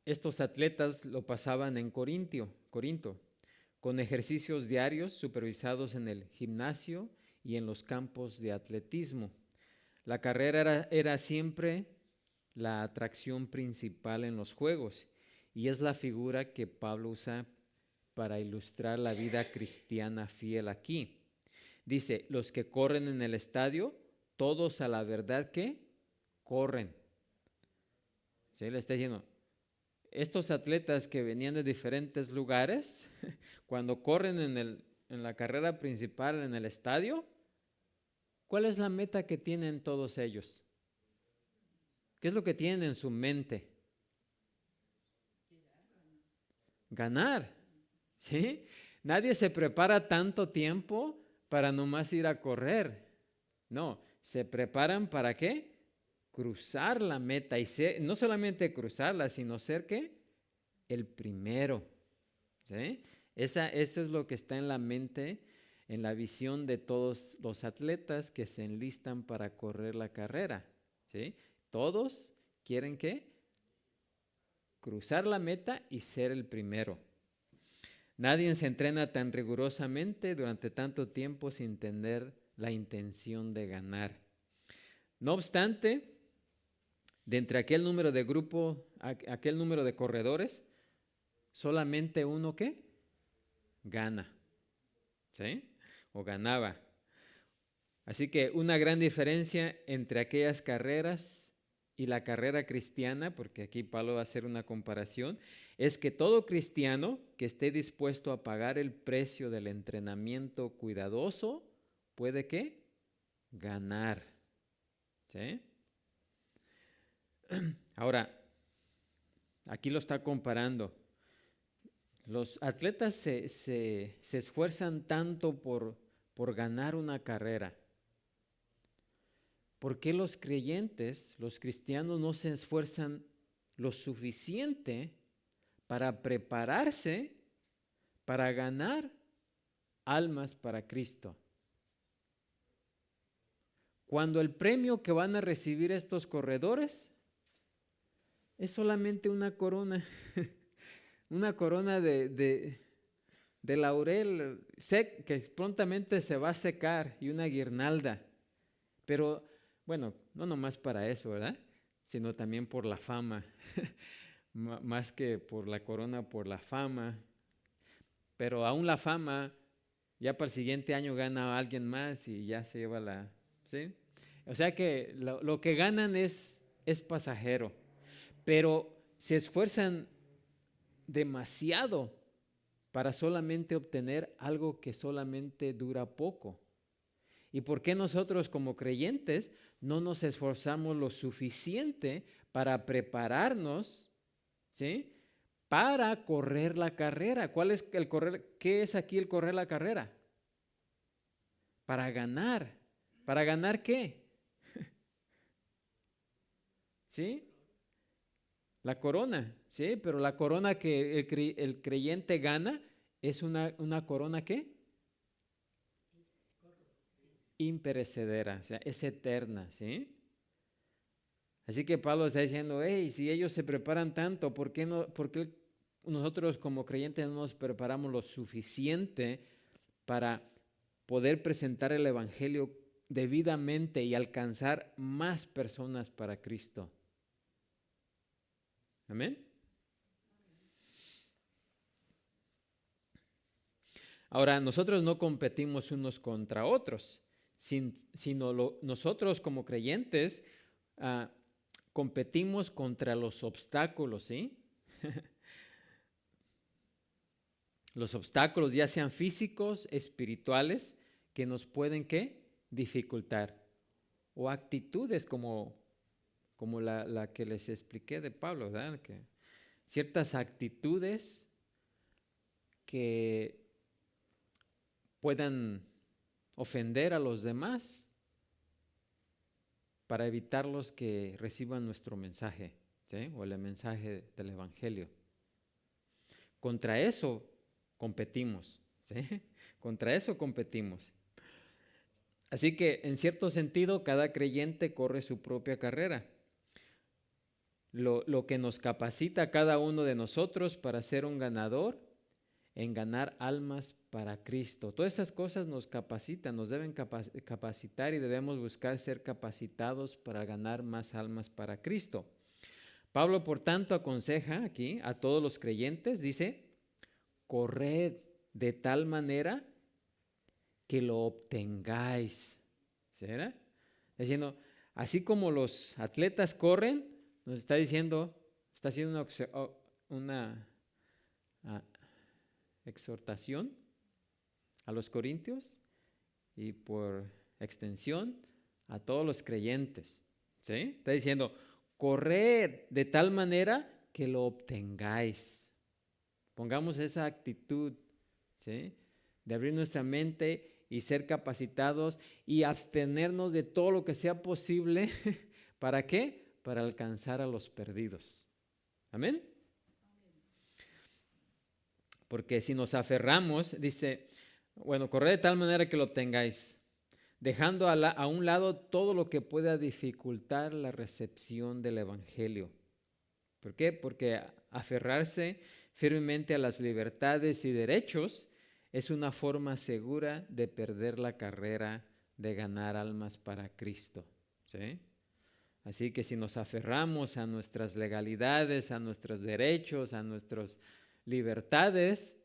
estos atletas lo pasaban en Corinto, con ejercicios diarios supervisados en el gimnasio y en los campos de atletismo. La carrera era siempre la atracción principal en los juegos y es la figura que Pablo usa para ilustrar la vida cristiana fiel aquí. Dice, los que corren en el estadio, todos a la verdad que corren. ¿Sí? Le está diciendo, estos atletas que venían de diferentes lugares, cuando corren en la carrera principal en el estadio, ¿cuál es la meta que tienen todos ellos? ¿Qué es lo que tienen en su mente? Ganar, ¿sí? Nadie se prepara tanto tiempo para nomás ir a correr. No, se preparan ¿para qué? Cruzar la meta y no solamente cruzarla, sino ser ¿qué? El primero, ¿sí? Eso es lo que está en la mente, en la visión de todos los atletas que se enlistan para correr la carrera, ¿sí? Todos quieren ¿qué? Cruzar la meta y ser el primero. Nadie se entrena tan rigurosamente durante tanto tiempo sin tener la intención de ganar. No obstante, de entre aquel número de corredores, solamente uno ¿qué? Gana, ¿sí? O ganaba. Así que una gran diferencia entre aquellas carreras y la carrera cristiana, porque aquí Pablo va a hacer una comparación, es que todo cristiano que esté dispuesto a pagar el precio del entrenamiento cuidadoso puede ¿qué? Ganar, ¿sí? Ahora, aquí lo está comparando. Los atletas se esfuerzan tanto por ganar una carrera. ¿Por qué los creyentes, los cristianos, no se esfuerzan lo suficiente para prepararse para ganar almas para Cristo? Cuando el premio que van a recibir estos corredores es solamente una corona, una corona de laurel que prontamente se va a secar y una guirnalda. Pero bueno, no nomás para eso, ¿verdad? Sino también por la fama, más que por la corona, por la fama. Pero aún la fama, ya para el siguiente año gana a alguien más y ya se lleva ¿sí? O sea que lo que ganan es pasajero, pero se esfuerzan demasiado para solamente obtener algo que solamente dura poco. ¿Y por qué nosotros como creyentes no nos esforzamos lo suficiente para prepararnos, ¿sí? para correr la carrera. ¿Cuál es el correr? ¿Qué es aquí el correr la carrera? Para ganar. ¿Para ganar qué? ¿Sí? La corona, ¿sí? Pero la corona que el creyente gana es una corona ¿qué? Imperecedera, o sea, es eterna, ¿sí? Así que Pablo está diciendo, hey, si ellos se preparan tanto, ¿por qué nosotros como creyentes no nos preparamos lo suficiente para poder presentar el evangelio debidamente y alcanzar más personas para Cristo? Amén. Ahora, nosotros no competimos unos contra otros, sino nosotros como creyentes competimos contra los obstáculos, ¿sí? Los obstáculos, ya sean físicos, espirituales, que nos pueden, ¿qué? Dificultar. O actitudes como la que les expliqué de Pablo, ¿verdad? Que ciertas actitudes que puedan ofender a los demás para evitarlos que reciban nuestro mensaje, ¿sí? O el mensaje del evangelio. Contra eso competimos, ¿sí? Contra eso competimos. Así que, en cierto sentido, cada creyente corre su propia carrera. Lo que nos capacita a cada uno de nosotros para ser un ganador, en ganar almas para Cristo. Todas estas cosas nos capacitan, nos deben capacitar y debemos buscar ser capacitados para ganar más almas para Cristo. Pablo, por tanto, aconseja aquí a todos los creyentes, dice, corred de tal manera que lo obtengáis. ¿Será? Diciendo, así como los atletas corren, nos está diciendo, está haciendo una exhortación a los corintios y por extensión a todos los creyentes. ¿Sí? Está diciendo, corred de tal manera que lo obtengáis. Pongamos esa actitud, ¿sí? De abrir nuestra mente y ser capacitados y abstenernos de todo lo que sea posible. ¿Para qué? Para alcanzar a los perdidos. Amén. Porque si nos aferramos, dice, bueno, corred de tal manera que lo obtengáis, dejando a un lado todo lo que pueda dificultar la recepción del evangelio. ¿Por qué? Porque aferrarse firmemente a las libertades y derechos es una forma segura de perder la carrera de ganar almas para Cristo, ¿sí? Así que si nos aferramos a nuestras legalidades, a nuestros derechos, a nuestras libertades,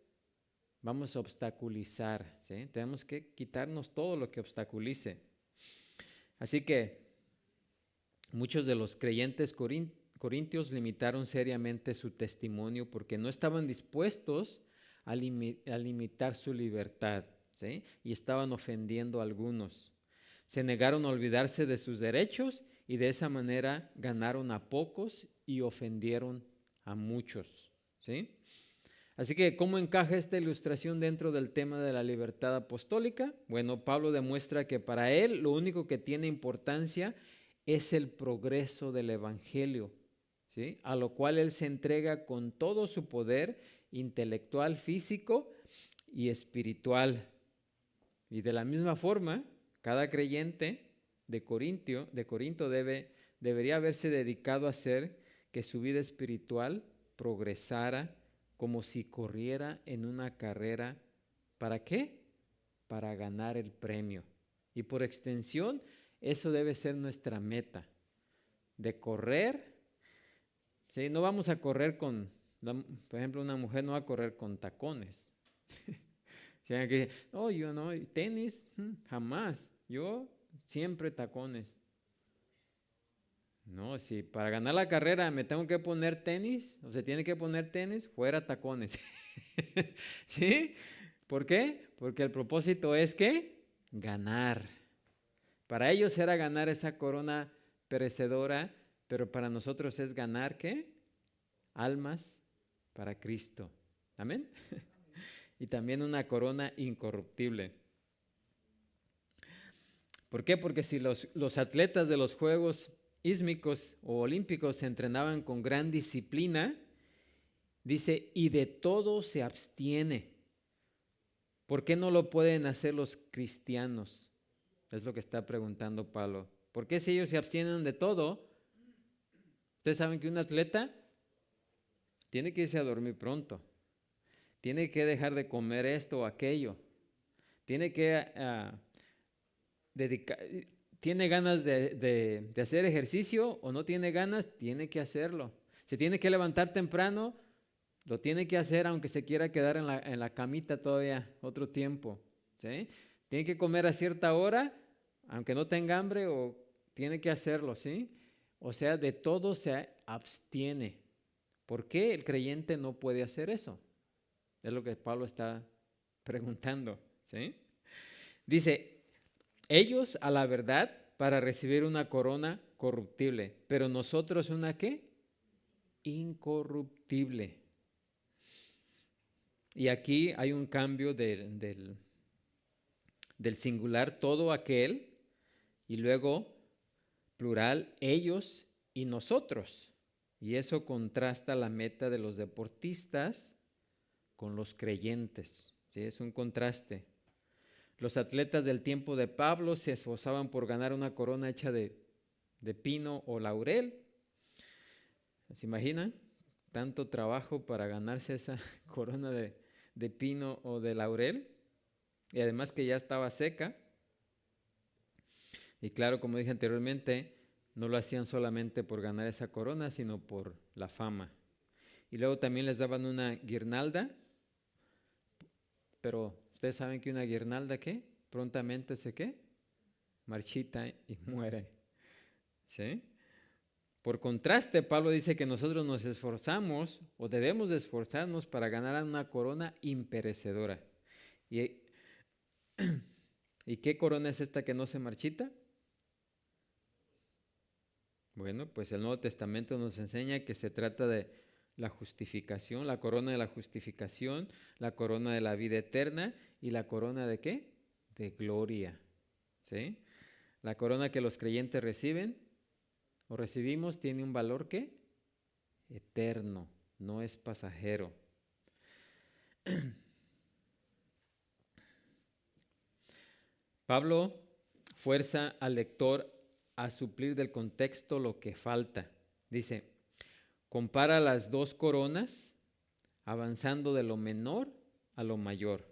vamos a obstaculizar, ¿sí? Tenemos que quitarnos todo lo que obstaculice. Así que muchos de los creyentes corintios limitaron seriamente su testimonio porque no estaban dispuestos a limitar su libertad, ¿sí? Y estaban ofendiendo a algunos. Se negaron a olvidarse de sus derechos y de esa manera ganaron a pocos y ofendieron a muchos, ¿sí? Así que, ¿cómo encaja esta ilustración dentro del tema de la libertad apostólica? Bueno, Pablo demuestra que para él lo único que tiene importancia es el progreso del evangelio, ¿sí? A lo cual él se entrega con todo su poder intelectual, físico y espiritual. Y de la misma forma, cada creyente de Corinto debería haberse dedicado a hacer que su vida espiritual progresara como si corriera en una carrera. ¿Para qué? Para ganar el premio. Y por extensión, eso debe ser nuestra meta, de correr. ¿Sí? No vamos a correr por ejemplo, una mujer no va a correr con tacones. O sea, que, oh, yo no, tenis, jamás. Yo siempre tacones. No, si para ganar la carrera me tengo que poner tenis, o se tiene que poner tenis, fuera tacones. ¿Sí? ¿Por qué? Porque el propósito es que ganar. Para ellos era ganar esa corona perecedora, pero para nosotros es ganar ¿qué? Almas para Cristo. Amén. Y también una corona incorruptible. ¿Por qué? Porque si los atletas de los Juegos Ísmicos o Olímpicos se entrenaban con gran disciplina, dice, y de todo se abstiene. ¿Por qué no lo pueden hacer los cristianos? Es lo que está preguntando Pablo. ¿Por qué si ellos se abstienen de todo? Ustedes saben que un atleta tiene que irse a dormir pronto. Tiene que dejar de comer esto o aquello. Tiene que dedicar, tiene ganas de hacer ejercicio o no tiene ganas, tiene que hacerlo. Se tiene que levantar temprano, lo tiene que hacer aunque se quiera quedar en la camita todavía otro tiempo. ¿Sí? Tiene que comer a cierta hora, aunque no tenga hambre, o tiene que hacerlo. ¿Sí? O sea, de todo se abstiene. ¿Por qué el creyente no puede hacer eso? Es lo que Pablo está preguntando. ¿Sí? Dice, ellos a la verdad para recibir una corona corruptible, pero nosotros una ¿qué? Incorruptible. Y aquí hay un cambio del singular todo aquel y luego plural ellos y nosotros. Y eso contrasta la meta de los deportistas con los creyentes. ¿Sí? Es un contraste. Los atletas del tiempo de Pablo se esforzaban por ganar una corona hecha de pino o laurel. ¿Se imaginan? Tanto trabajo para ganarse esa corona de pino o de laurel. Y además que ya estaba seca. Y claro, como dije anteriormente, no lo hacían solamente por ganar esa corona, sino por la fama. Y luego también les daban una guirnalda. Pero ustedes saben que una guirnalda, ¿qué? Prontamente se ¿qué? Marchita y muere. ¿Sí? Por contraste, Pablo dice que nosotros nos esforzamos o debemos de esforzarnos para ganar una corona imperecedora. ¿Y qué corona es esta que no se marchita? Bueno, pues el Nuevo Testamento nos enseña que se trata de la justificación, la corona de la justificación, la corona de la vida eterna y la corona de ¿qué? De gloria. ¿Sí? La corona que los creyentes reciben o recibimos tiene un valor ¿qué? Eterno, no es pasajero. Pablo fuerza al lector a suplir del contexto lo que falta. Dice, compara las dos coronas avanzando de lo menor a lo mayor.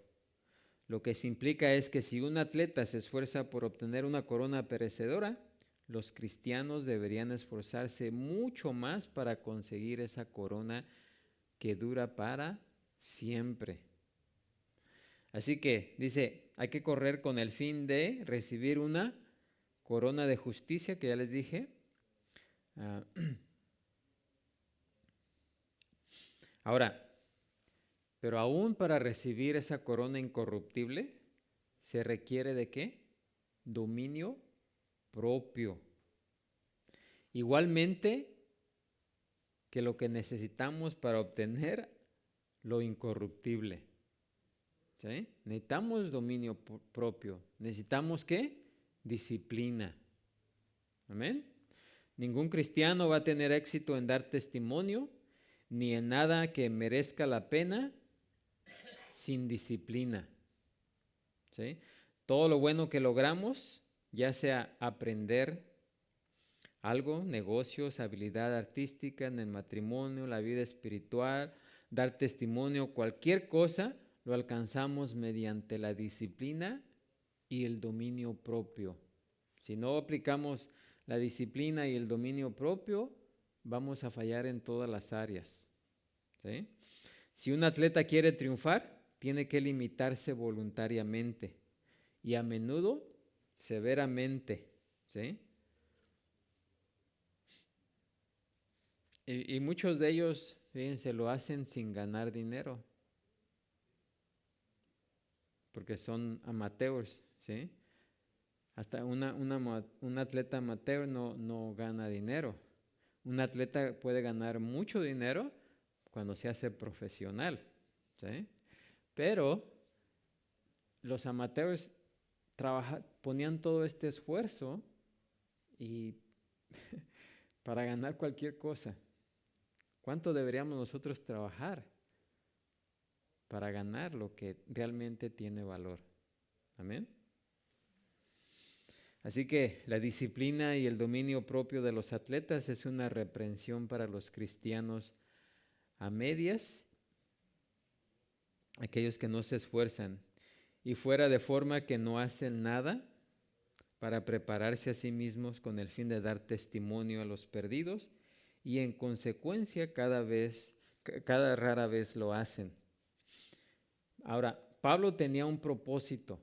Lo que se implica es que si un atleta se esfuerza por obtener una corona perecedora, los cristianos deberían esforzarse mucho más para conseguir esa corona que dura para siempre. Así que dice, hay que correr con el fin de recibir una corona de justicia, que ya les dije. Ahora, pero aún para recibir esa corona incorruptible, se requiere ¿de qué? Dominio propio. Igualmente que lo que necesitamos para obtener lo incorruptible. ¿Sí? Necesitamos dominio propio. ¿Necesitamos qué? Disciplina. Amén. Ningún cristiano va a tener éxito en dar testimonio ni en nada que merezca la pena sin disciplina. ¿Sí? Todo lo bueno que logramos, ya sea aprender algo, negocios, habilidad artística, en el matrimonio, la vida espiritual, dar testimonio, cualquier cosa, lo alcanzamos mediante la disciplina y el dominio propio. Si no aplicamos la disciplina y el dominio propio, vamos a fallar en todas las áreas. ¿Sí? Si un atleta quiere triunfar, tiene que limitarse voluntariamente y a menudo severamente. ¿Sí? Y muchos de ellos, fíjense, lo hacen sin ganar dinero, porque son amateurs, ¿sí? Hasta un atleta amateur no gana dinero. Un atleta puede ganar mucho dinero cuando se hace profesional, ¿sí? Pero los amateurs ponían todo este esfuerzo y para ganar cualquier cosa. ¿Cuánto deberíamos nosotros trabajar para ganar lo que realmente tiene valor? Amén. Así que la disciplina y el dominio propio de los atletas es una reprensión para los cristianos a medias, aquellos que no se esfuerzan y fuera de forma que no hacen nada para prepararse a sí mismos con el fin de dar testimonio a los perdidos y en consecuencia cada rara vez lo hacen. Ahora, Pablo tenía un propósito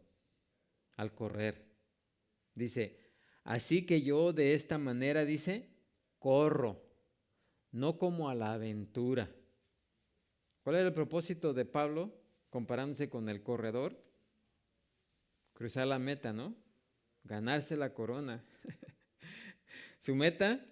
al correr. Dice, así que yo de esta manera, dice, corro, no como a la aventura. ¿Cuál era el propósito de Pablo comparándose con el corredor? Cruzar la meta, ¿no? Ganarse la corona. Su meta,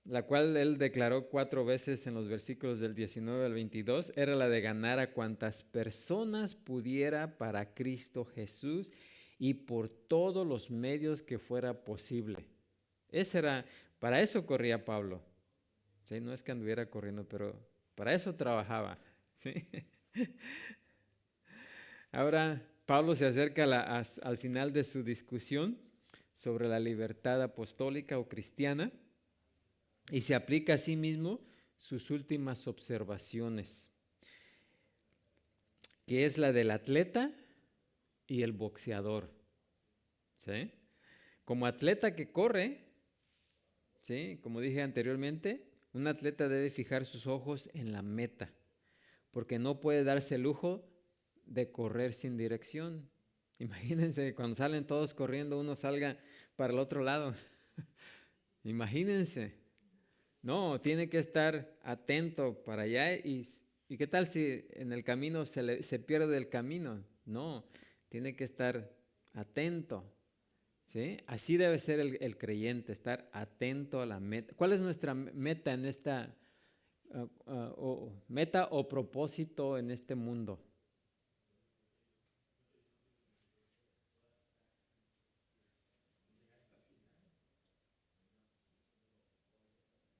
la cual él declaró 4 veces en los versículos del 19 al 22, era la de ganar a cuantas personas pudiera para Cristo Jesús y por todos los medios que fuera posible. Para eso corría Pablo. ¿Sí? No es que anduviera corriendo, pero para eso trabajaba. ¿Sí? Ahora Pablo se acerca al final de su discusión sobre la libertad apostólica o cristiana y se aplica a sí mismo sus últimas observaciones, que es la del atleta y el boxeador. ¿Sí? Como atleta que corre, ¿sí? Como dije anteriormente, un atleta debe fijar sus ojos en la meta, porque no puede darse el lujo de correr sin dirección. Imagínense cuando salen todos corriendo, uno salga para el otro lado. Imagínense. No, tiene que estar atento para allá y ¿qué tal si en el camino se pierde el camino? No, tiene que estar atento. ¿Sí? Así debe ser el creyente, estar atento a la meta. ¿Cuál es nuestra meta en esta meta o propósito en este mundo?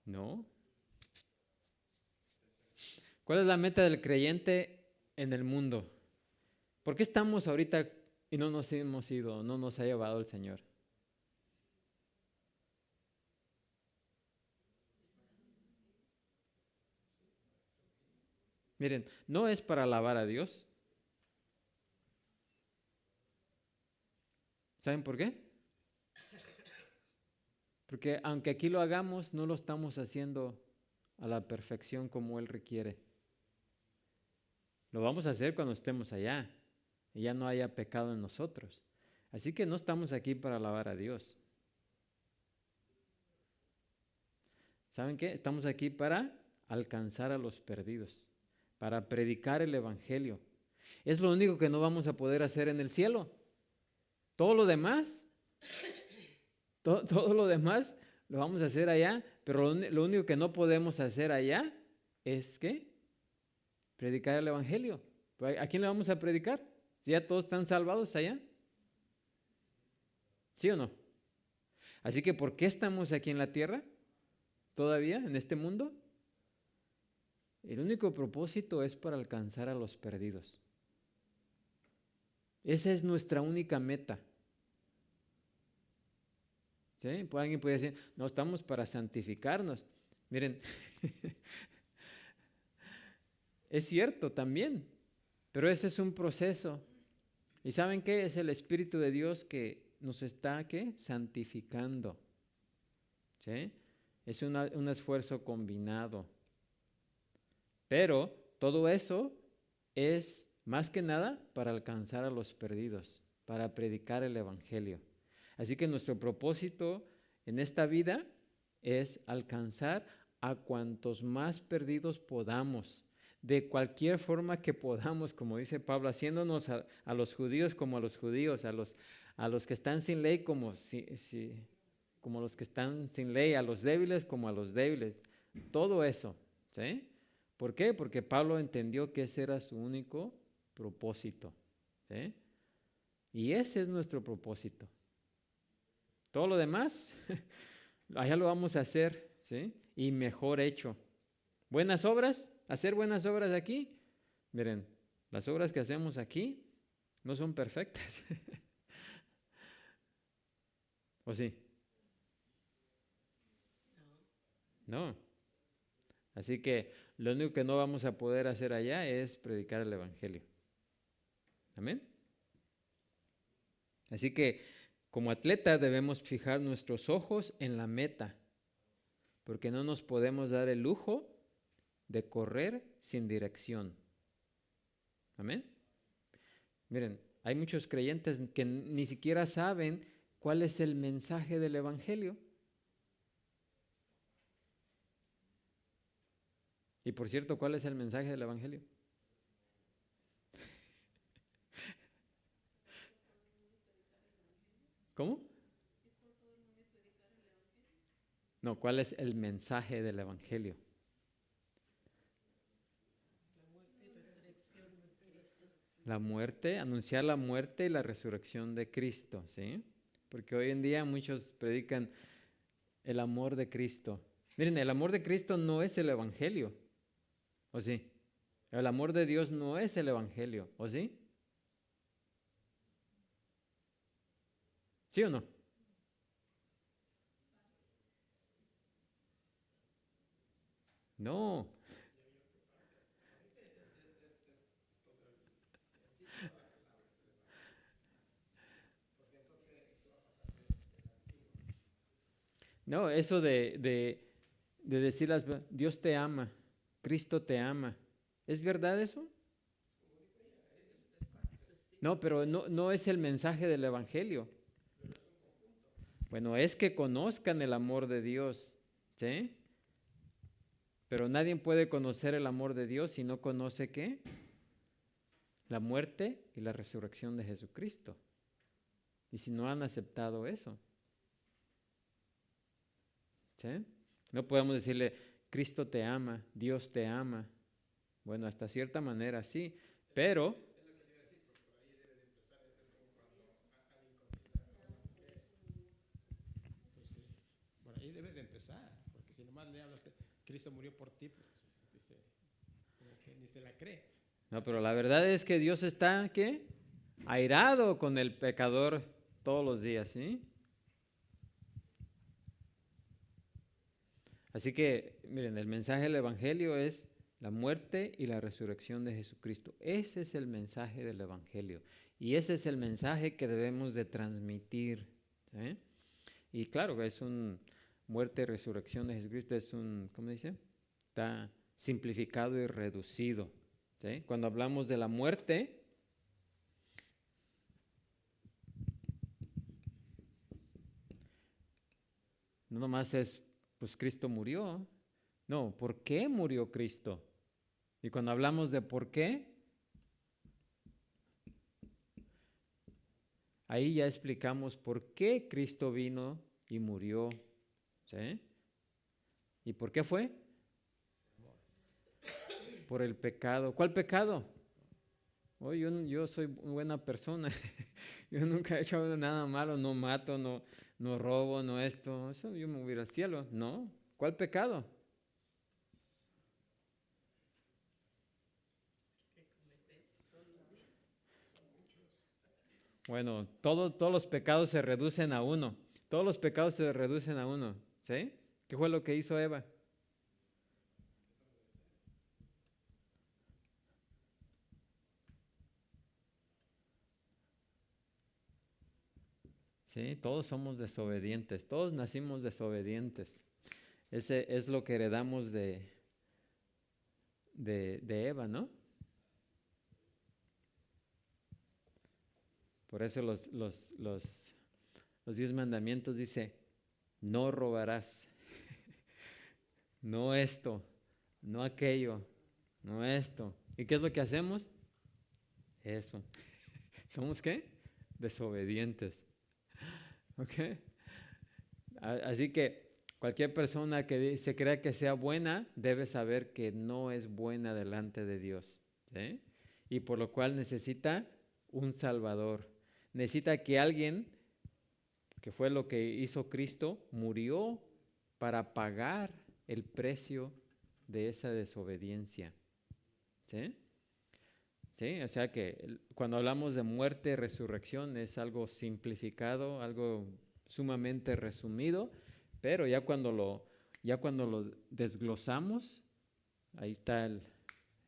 ¿No? ¿Cuál es la meta del creyente en el mundo? ¿Por qué estamos ahorita y no nos hemos ido, no nos ha llevado el Señor? Miren, no es para alabar a Dios. ¿Saben por qué? Porque aunque aquí lo hagamos, no lo estamos haciendo a la perfección como Él requiere. Lo vamos a hacer cuando estemos allá y ya no haya pecado en nosotros. Así que no estamos aquí para alabar a Dios. ¿Saben qué? Estamos aquí para alcanzar a los perdidos, para predicar el Evangelio. Es lo único que no vamos a poder hacer en el cielo. Todo lo demás, todo lo demás lo vamos a hacer allá, pero lo único que no podemos hacer allá es ¿qué? Predicar el Evangelio. ¿A quién le vamos a predicar? ¿Si ya todos están salvados allá? ¿Sí o no? Así que ¿por qué estamos aquí en la tierra? Todavía, en este mundo. El único propósito es para alcanzar a los perdidos. Esa es nuestra única meta. ¿Sí? Pues alguien puede decir, no, estamos para santificarnos. Miren, es cierto también, pero ese es un proceso. ¿Y saben qué? Es el Espíritu de Dios que nos está, ¿qué? Santificando. ¿Sí? Es un esfuerzo combinado. Pero todo eso es más que nada para alcanzar a los perdidos, para predicar el Evangelio. Así que nuestro propósito en esta vida es alcanzar a cuantos más perdidos podamos, de cualquier forma que podamos, como dice Pablo, haciéndonos a los judíos como a los judíos, a los que están sin ley como los que están sin ley, a los débiles como a los débiles. Todo eso, ¿sí? ¿Por qué? Porque Pablo entendió que ese era su único propósito. ¿Sí? Y ese es nuestro propósito. Todo lo demás, allá lo vamos a hacer, ¿sí? Y mejor hecho. Buenas obras, hacer buenas obras aquí. Miren, las obras que hacemos aquí no son perfectas. ¿O sí? No. Así que lo único que no vamos a poder hacer allá es predicar el Evangelio. Amén. Así que como atleta debemos fijar nuestros ojos en la meta, porque no nos podemos dar el lujo de correr sin dirección. Amén. Miren, hay muchos creyentes que ni siquiera saben cuál es el mensaje del Evangelio. Y por cierto, ¿cuál es el mensaje del Evangelio? ¿Cómo? No, ¿cuál es el mensaje del Evangelio? La muerte, anunciar la muerte y la resurrección de Cristo, ¿sí? Porque hoy en día muchos predican el amor de Cristo. Miren, el amor de Cristo no es el Evangelio, ¿o sí? El amor de Dios no es el Evangelio, ¿o sí? ¿Sí o no? No. No, eso de decir Dios te ama, Cristo te ama. ¿Es verdad eso? No, pero no es el mensaje del Evangelio. Bueno, es que conozcan el amor de Dios, ¿sí? Pero nadie puede conocer el amor de Dios si no conoce ¿qué? La muerte y la resurrección de Jesucristo. Y si no han aceptado eso, ¿sí? No podemos decirle, Cristo te ama, Dios te ama. Bueno, hasta cierta manera sí, pero Por ahí debe de empezar, porque si nomás le hablas que Cristo murió por ti, pues dice, como que ni se la cree. no, pero la verdad es que Dios está, ¿qué? Airado con el pecador todos los días, ¿sí? Así que, miren, el mensaje del Evangelio es la muerte y la resurrección de Jesucristo. Ese es el mensaje del Evangelio. Y ese es el mensaje que debemos de transmitir, ¿sí? Y claro, es un muerte y resurrección de Jesucristo, es un, ¿cómo dice? Está simplificado y reducido, ¿sí? Cuando hablamos de la muerte, no nomás es, pues Cristo murió. No, ¿por qué murió Cristo? Y cuando hablamos de por qué, ahí ya explicamos por qué Cristo vino y murió. ¿Sí? ¿Y por qué fue? Por el pecado. ¿Cuál pecado? Oh, yo soy buena persona. Yo nunca he hecho nada malo, no mato, no robo, no esto. Eso yo me voy a ir al cielo. No. ¿Cuál pecado? Bueno, todos los pecados se reducen a uno. Todos los pecados se reducen a uno. ¿Sí? ¿Qué fue lo que hizo Eva? Sí, todos somos desobedientes. Todos nacimos desobedientes. Ese es lo que heredamos de Eva, ¿no? Por eso los 10 mandamientos dice, no robarás, no esto, no aquello, no esto. ¿Y qué es lo que hacemos? Eso. ¿Somos qué? Desobedientes. ¿Ok? Así que Cualquier persona que se crea que sea buena debe saber que no es buena delante de Dios, ¿sí? Y por lo cual necesita un Salvador. Necesita que alguien, que fue lo que hizo Cristo, murió para pagar el precio de esa desobediencia, ¿sí? ¿Sí? O sea que cuando hablamos de muerte y resurrección es algo simplificado, algo sumamente resumido, pero ya cuando lo desglosamos, ahí está el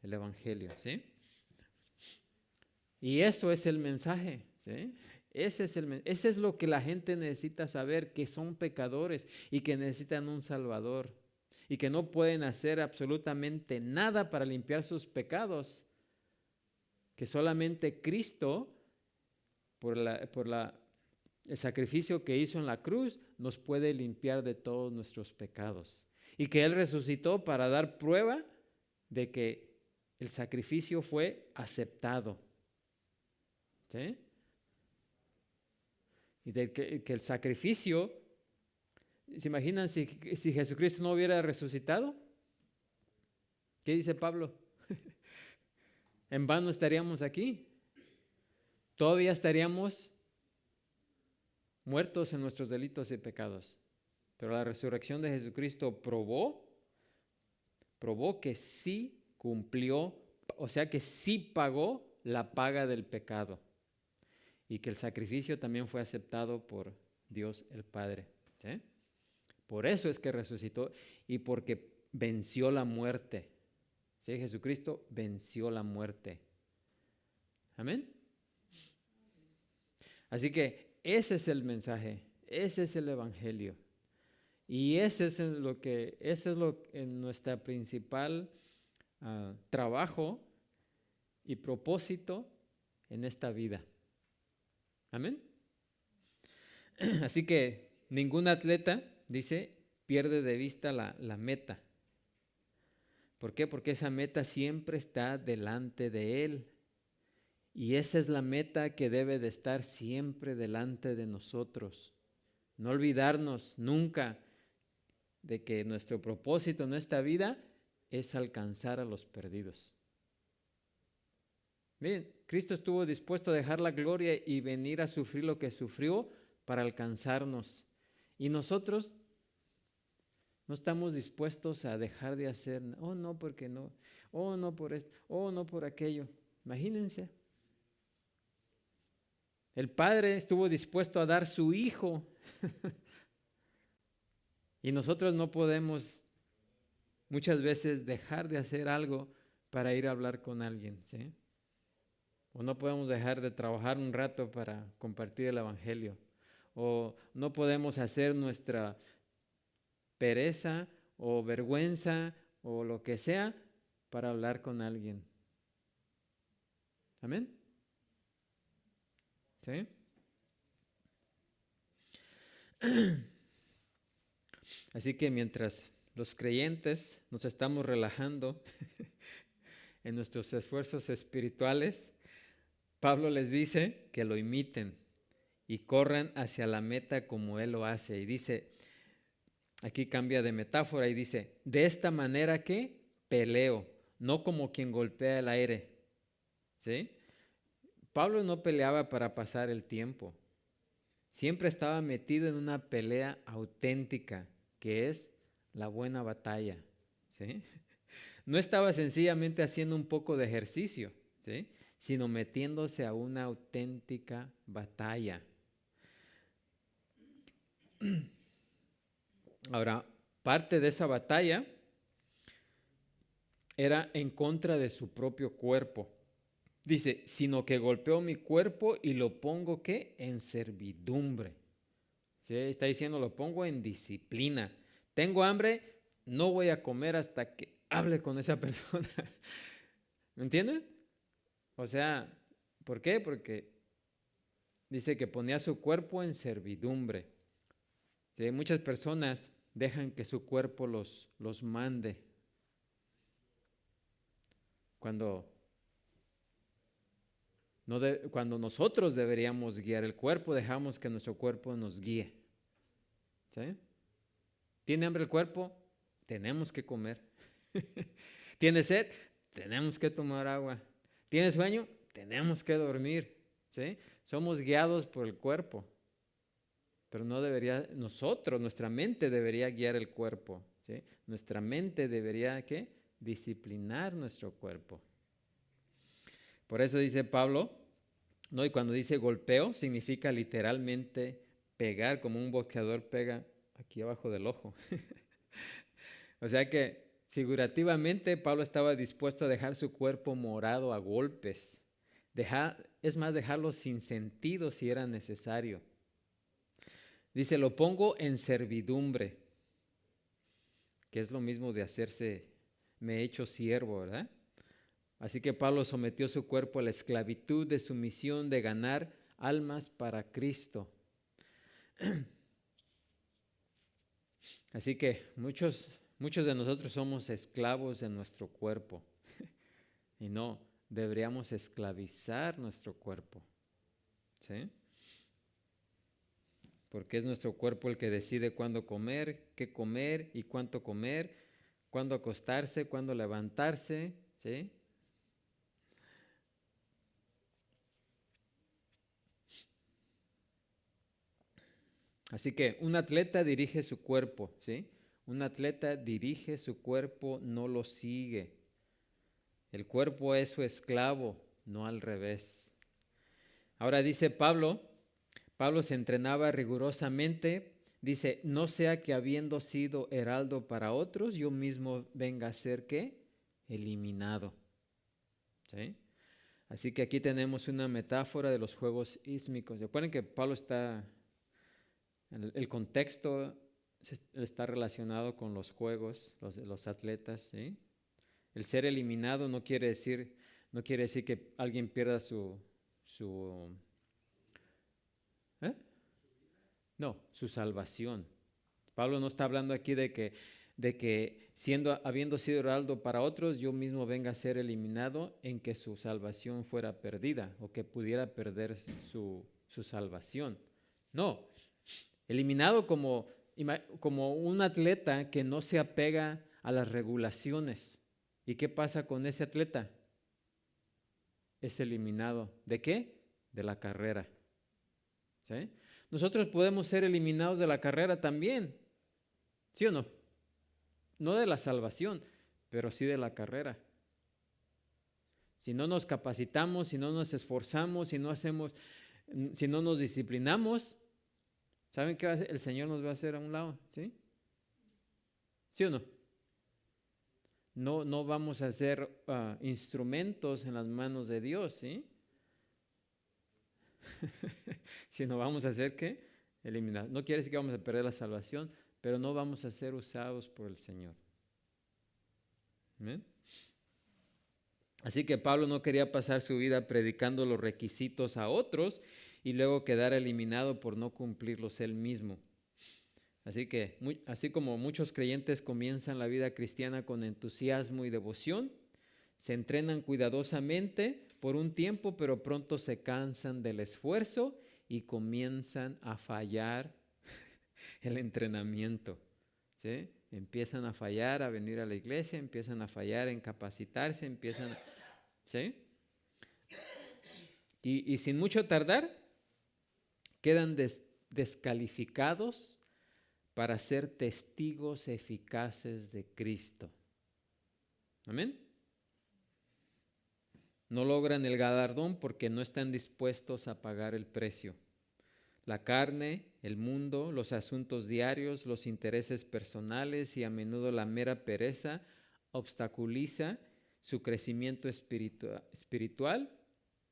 Evangelio, ¿sí? Y eso es el mensaje, ¿sí? Ese es lo que la gente necesita saber, que son pecadores y que necesitan un Salvador y que no pueden hacer absolutamente nada para limpiar sus pecados, que solamente Cristo, por el sacrificio que hizo en la cruz, nos puede limpiar de todos nuestros pecados. Y que Él resucitó para dar prueba de que el sacrificio fue aceptado, ¿sí? Y de que el sacrificio, ¿se imaginan si Jesucristo no hubiera resucitado? ¿Qué dice Pablo? En vano estaríamos aquí. Todavía estaríamos muertos en nuestros delitos y pecados. Pero la resurrección de Jesucristo probó que sí cumplió, o sea que sí pagó la paga del pecado y que el sacrificio también fue aceptado por Dios el Padre, ¿sí? Por eso es que resucitó y porque venció la muerte, ¿sí? Jesucristo venció la muerte. Amén. Así que ese es el mensaje, ese es el Evangelio. Y eso es en nuestra principal trabajo y propósito en esta vida. Amén. Así que ningún atleta, dice, pierde de vista la meta. ¿Por qué? Porque esa meta siempre está delante de él. Y esa es la meta que debe de estar siempre delante de nosotros. No olvidarnos nunca de que nuestro propósito en esta vida es alcanzar a los perdidos. Miren, Cristo estuvo dispuesto a dejar la gloria y venir a sufrir lo que sufrió para alcanzarnos. Y nosotros no estamos dispuestos a dejar de hacer, oh no, porque no, oh no por esto, oh no por aquello. Imagínense. El Padre estuvo dispuesto a dar su Hijo. Y nosotros no podemos muchas veces dejar de hacer algo para ir a hablar con alguien, ¿sí? O no podemos dejar de trabajar un rato para compartir el Evangelio. O no podemos hacer nuestra pereza o vergüenza o lo que sea para hablar con alguien. ¿Amén? ¿Sí? Así que mientras los creyentes nos estamos relajando en nuestros esfuerzos espirituales, Pablo les dice que lo imiten y corran hacia la meta como él lo hace. Y dice, aquí cambia de metáfora y dice, de esta manera que peleo, no como quien golpea el aire. ¿Sí? Pablo no peleaba para pasar el tiempo. Siempre estaba metido en una pelea auténtica, que es la buena batalla, ¿sí? No estaba sencillamente haciendo un poco de ejercicio, ¿sí? Sino metiéndose a una auténtica batalla. Ahora, parte de esa batalla era en contra de su propio cuerpo. Dice, sino que golpeo mi cuerpo y lo pongo, ¿qué? En servidumbre. ¿Sí? Está diciendo, lo pongo en disciplina. Tengo hambre, no voy a comer hasta que hable con esa persona. ¿Me entienden? O sea, ¿por qué? Porque dice que ponía su cuerpo en servidumbre. ¿Sí? Muchas personas dejan que su cuerpo los mande. Cuando nosotros deberíamos guiar el cuerpo, dejamos que nuestro cuerpo nos guíe. ¿Sí? ¿Tiene hambre el cuerpo? Tenemos que comer. ¿Tiene sed? Tenemos que tomar agua. ¿Tiene sueño? Tenemos que dormir. ¿Sí? Somos guiados por el cuerpo. Pero no debería, nuestra mente debería guiar el cuerpo. ¿Sí? Nuestra mente debería, ¿qué? Disciplinar nuestro cuerpo. Por eso dice Pablo, ¿no? Y cuando dice golpeo, significa literalmente pegar, como un boxeador pega aquí abajo del ojo. O sea que figurativamente Pablo estaba dispuesto a dejar su cuerpo morado a golpes. Dejarlo sin sentido si era necesario. Dice, lo pongo en servidumbre, que es lo mismo de me he hecho siervo, ¿verdad? Así que Pablo sometió su cuerpo a la esclavitud de su misión de ganar almas para Cristo. Así que muchos de nosotros somos esclavos de nuestro cuerpo y no, deberíamos esclavizar nuestro cuerpo, ¿sí? Porque es nuestro cuerpo el que decide cuándo comer, qué comer y cuánto comer, cuándo acostarse, cuándo levantarse, ¿sí? Así que un atleta dirige su cuerpo, ¿sí? Un atleta dirige su cuerpo, no lo sigue. El cuerpo es su esclavo, no al revés. Ahora dice Pablo se entrenaba rigurosamente, dice, no sea que habiendo sido heraldo para otros, yo mismo venga a ser, ¿qué? Eliminado. ¿Sí? Así que aquí tenemos una metáfora de los juegos ísmicos. Recuerden que Pablo el contexto está relacionado con los juegos, los atletas, ¿sí? El ser eliminado no quiere decir que alguien pierda su su salvación. Pablo no está hablando aquí de que habiendo sido heraldo para otros, yo mismo venga a ser eliminado en que su salvación fuera perdida o que pudiera perder su salvación. No, eliminado como un atleta que no se apega a las regulaciones. ¿Y qué pasa con ese atleta? Es eliminado. ¿De qué? De la carrera. ¿Sí? Nosotros podemos ser eliminados de la carrera también, ¿sí o no? No de la salvación, pero sí de la carrera. Si no nos capacitamos, si no nos esforzamos, si no nos disciplinamos, ¿saben qué el Señor nos va a hacer a un lado? ¿Sí? ¿Sí o no? No vamos a ser instrumentos en las manos de Dios, ¿sí? Sino vamos a ser, ¿qué? Eliminados. No quiere decir que vamos a perder la salvación, pero no vamos a ser usados por el Señor. ¿Amén? Así que Pablo no quería pasar su vida predicando los requisitos a otros y luego quedar eliminado por no cumplirlos él mismo. Así que, así como muchos creyentes comienzan la vida cristiana con entusiasmo y devoción, se entrenan cuidadosamente por un tiempo, pero pronto se cansan del esfuerzo y comienzan a fallar el entrenamiento, ¿sí? Empiezan a fallar a venir a la iglesia, empiezan a fallar en capacitarse, ¿sí? Y sin mucho tardar, quedan descalificados para ser testigos eficaces de Cristo. ¿Amén? No logran el galardón porque no están dispuestos a pagar el precio. La carne, el mundo, los asuntos diarios, los intereses personales y a menudo la mera pereza obstaculiza su crecimiento espiritual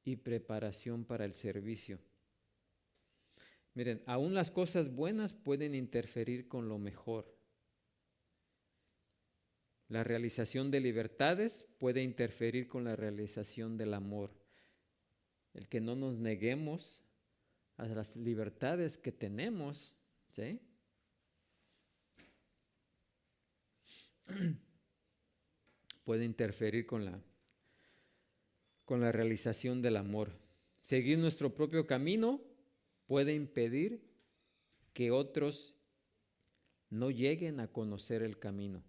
y preparación para el servicio. Miren, aún las cosas buenas pueden interferir con lo mejor. La realización de libertades puede interferir con la realización del amor. El que no nos neguemos a las libertades que tenemos, ¿sí? Puede interferir con la realización del amor. Seguir nuestro propio camino puede impedir que otros no lleguen a conocer el camino.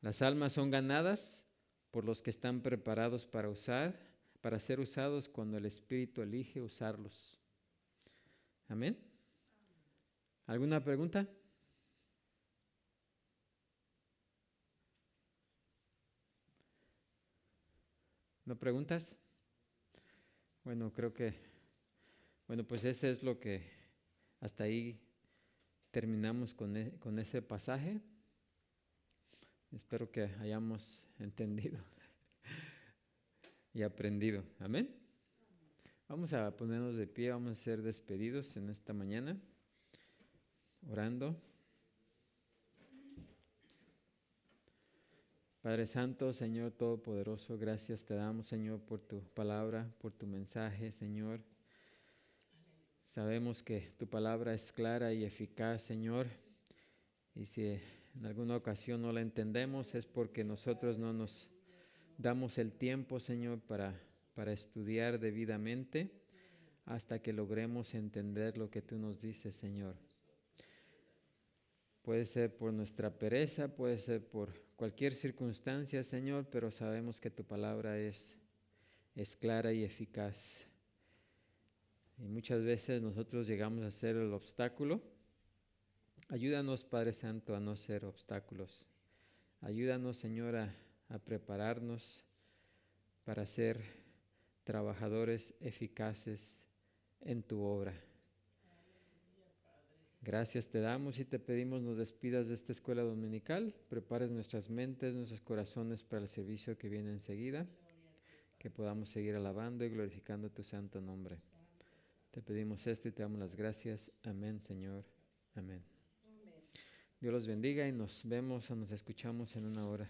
Las almas son ganadas por los que están preparados para ser usados cuando el Espíritu elige usarlos. Amén. ¿Alguna pregunta? ¿No preguntas? Bueno, pues ese es lo que hasta ahí terminamos con ese pasaje. Espero que hayamos entendido y aprendido. Amén. Vamos a ponernos de pie, vamos a ser despedidos en esta mañana, orando. Padre Santo, Señor Todopoderoso, gracias te damos, Señor, por tu palabra, por tu mensaje, Señor. Sabemos que tu palabra es clara y eficaz, Señor, y si en alguna ocasión no la entendemos es porque nosotros no nos damos el tiempo, Señor, para estudiar debidamente hasta que logremos entender lo que tú nos dices, Señor. Puede ser por nuestra pereza, puede ser por cualquier circunstancia, Señor, pero sabemos que tu palabra es clara y eficaz. Y muchas veces nosotros llegamos a ser el obstáculo. Ayúdanos, Padre Santo, a no ser obstáculos. Ayúdanos, Señor, a prepararnos para ser trabajadores eficaces en tu obra. Gracias te damos y te pedimos nos despidas de esta escuela dominical, prepares nuestras mentes, nuestros corazones para el servicio que viene enseguida, que podamos seguir alabando y glorificando tu santo nombre. Te pedimos esto y te damos las gracias. Amén, Señor. Amén. Dios los bendiga y nos vemos o nos escuchamos en una hora.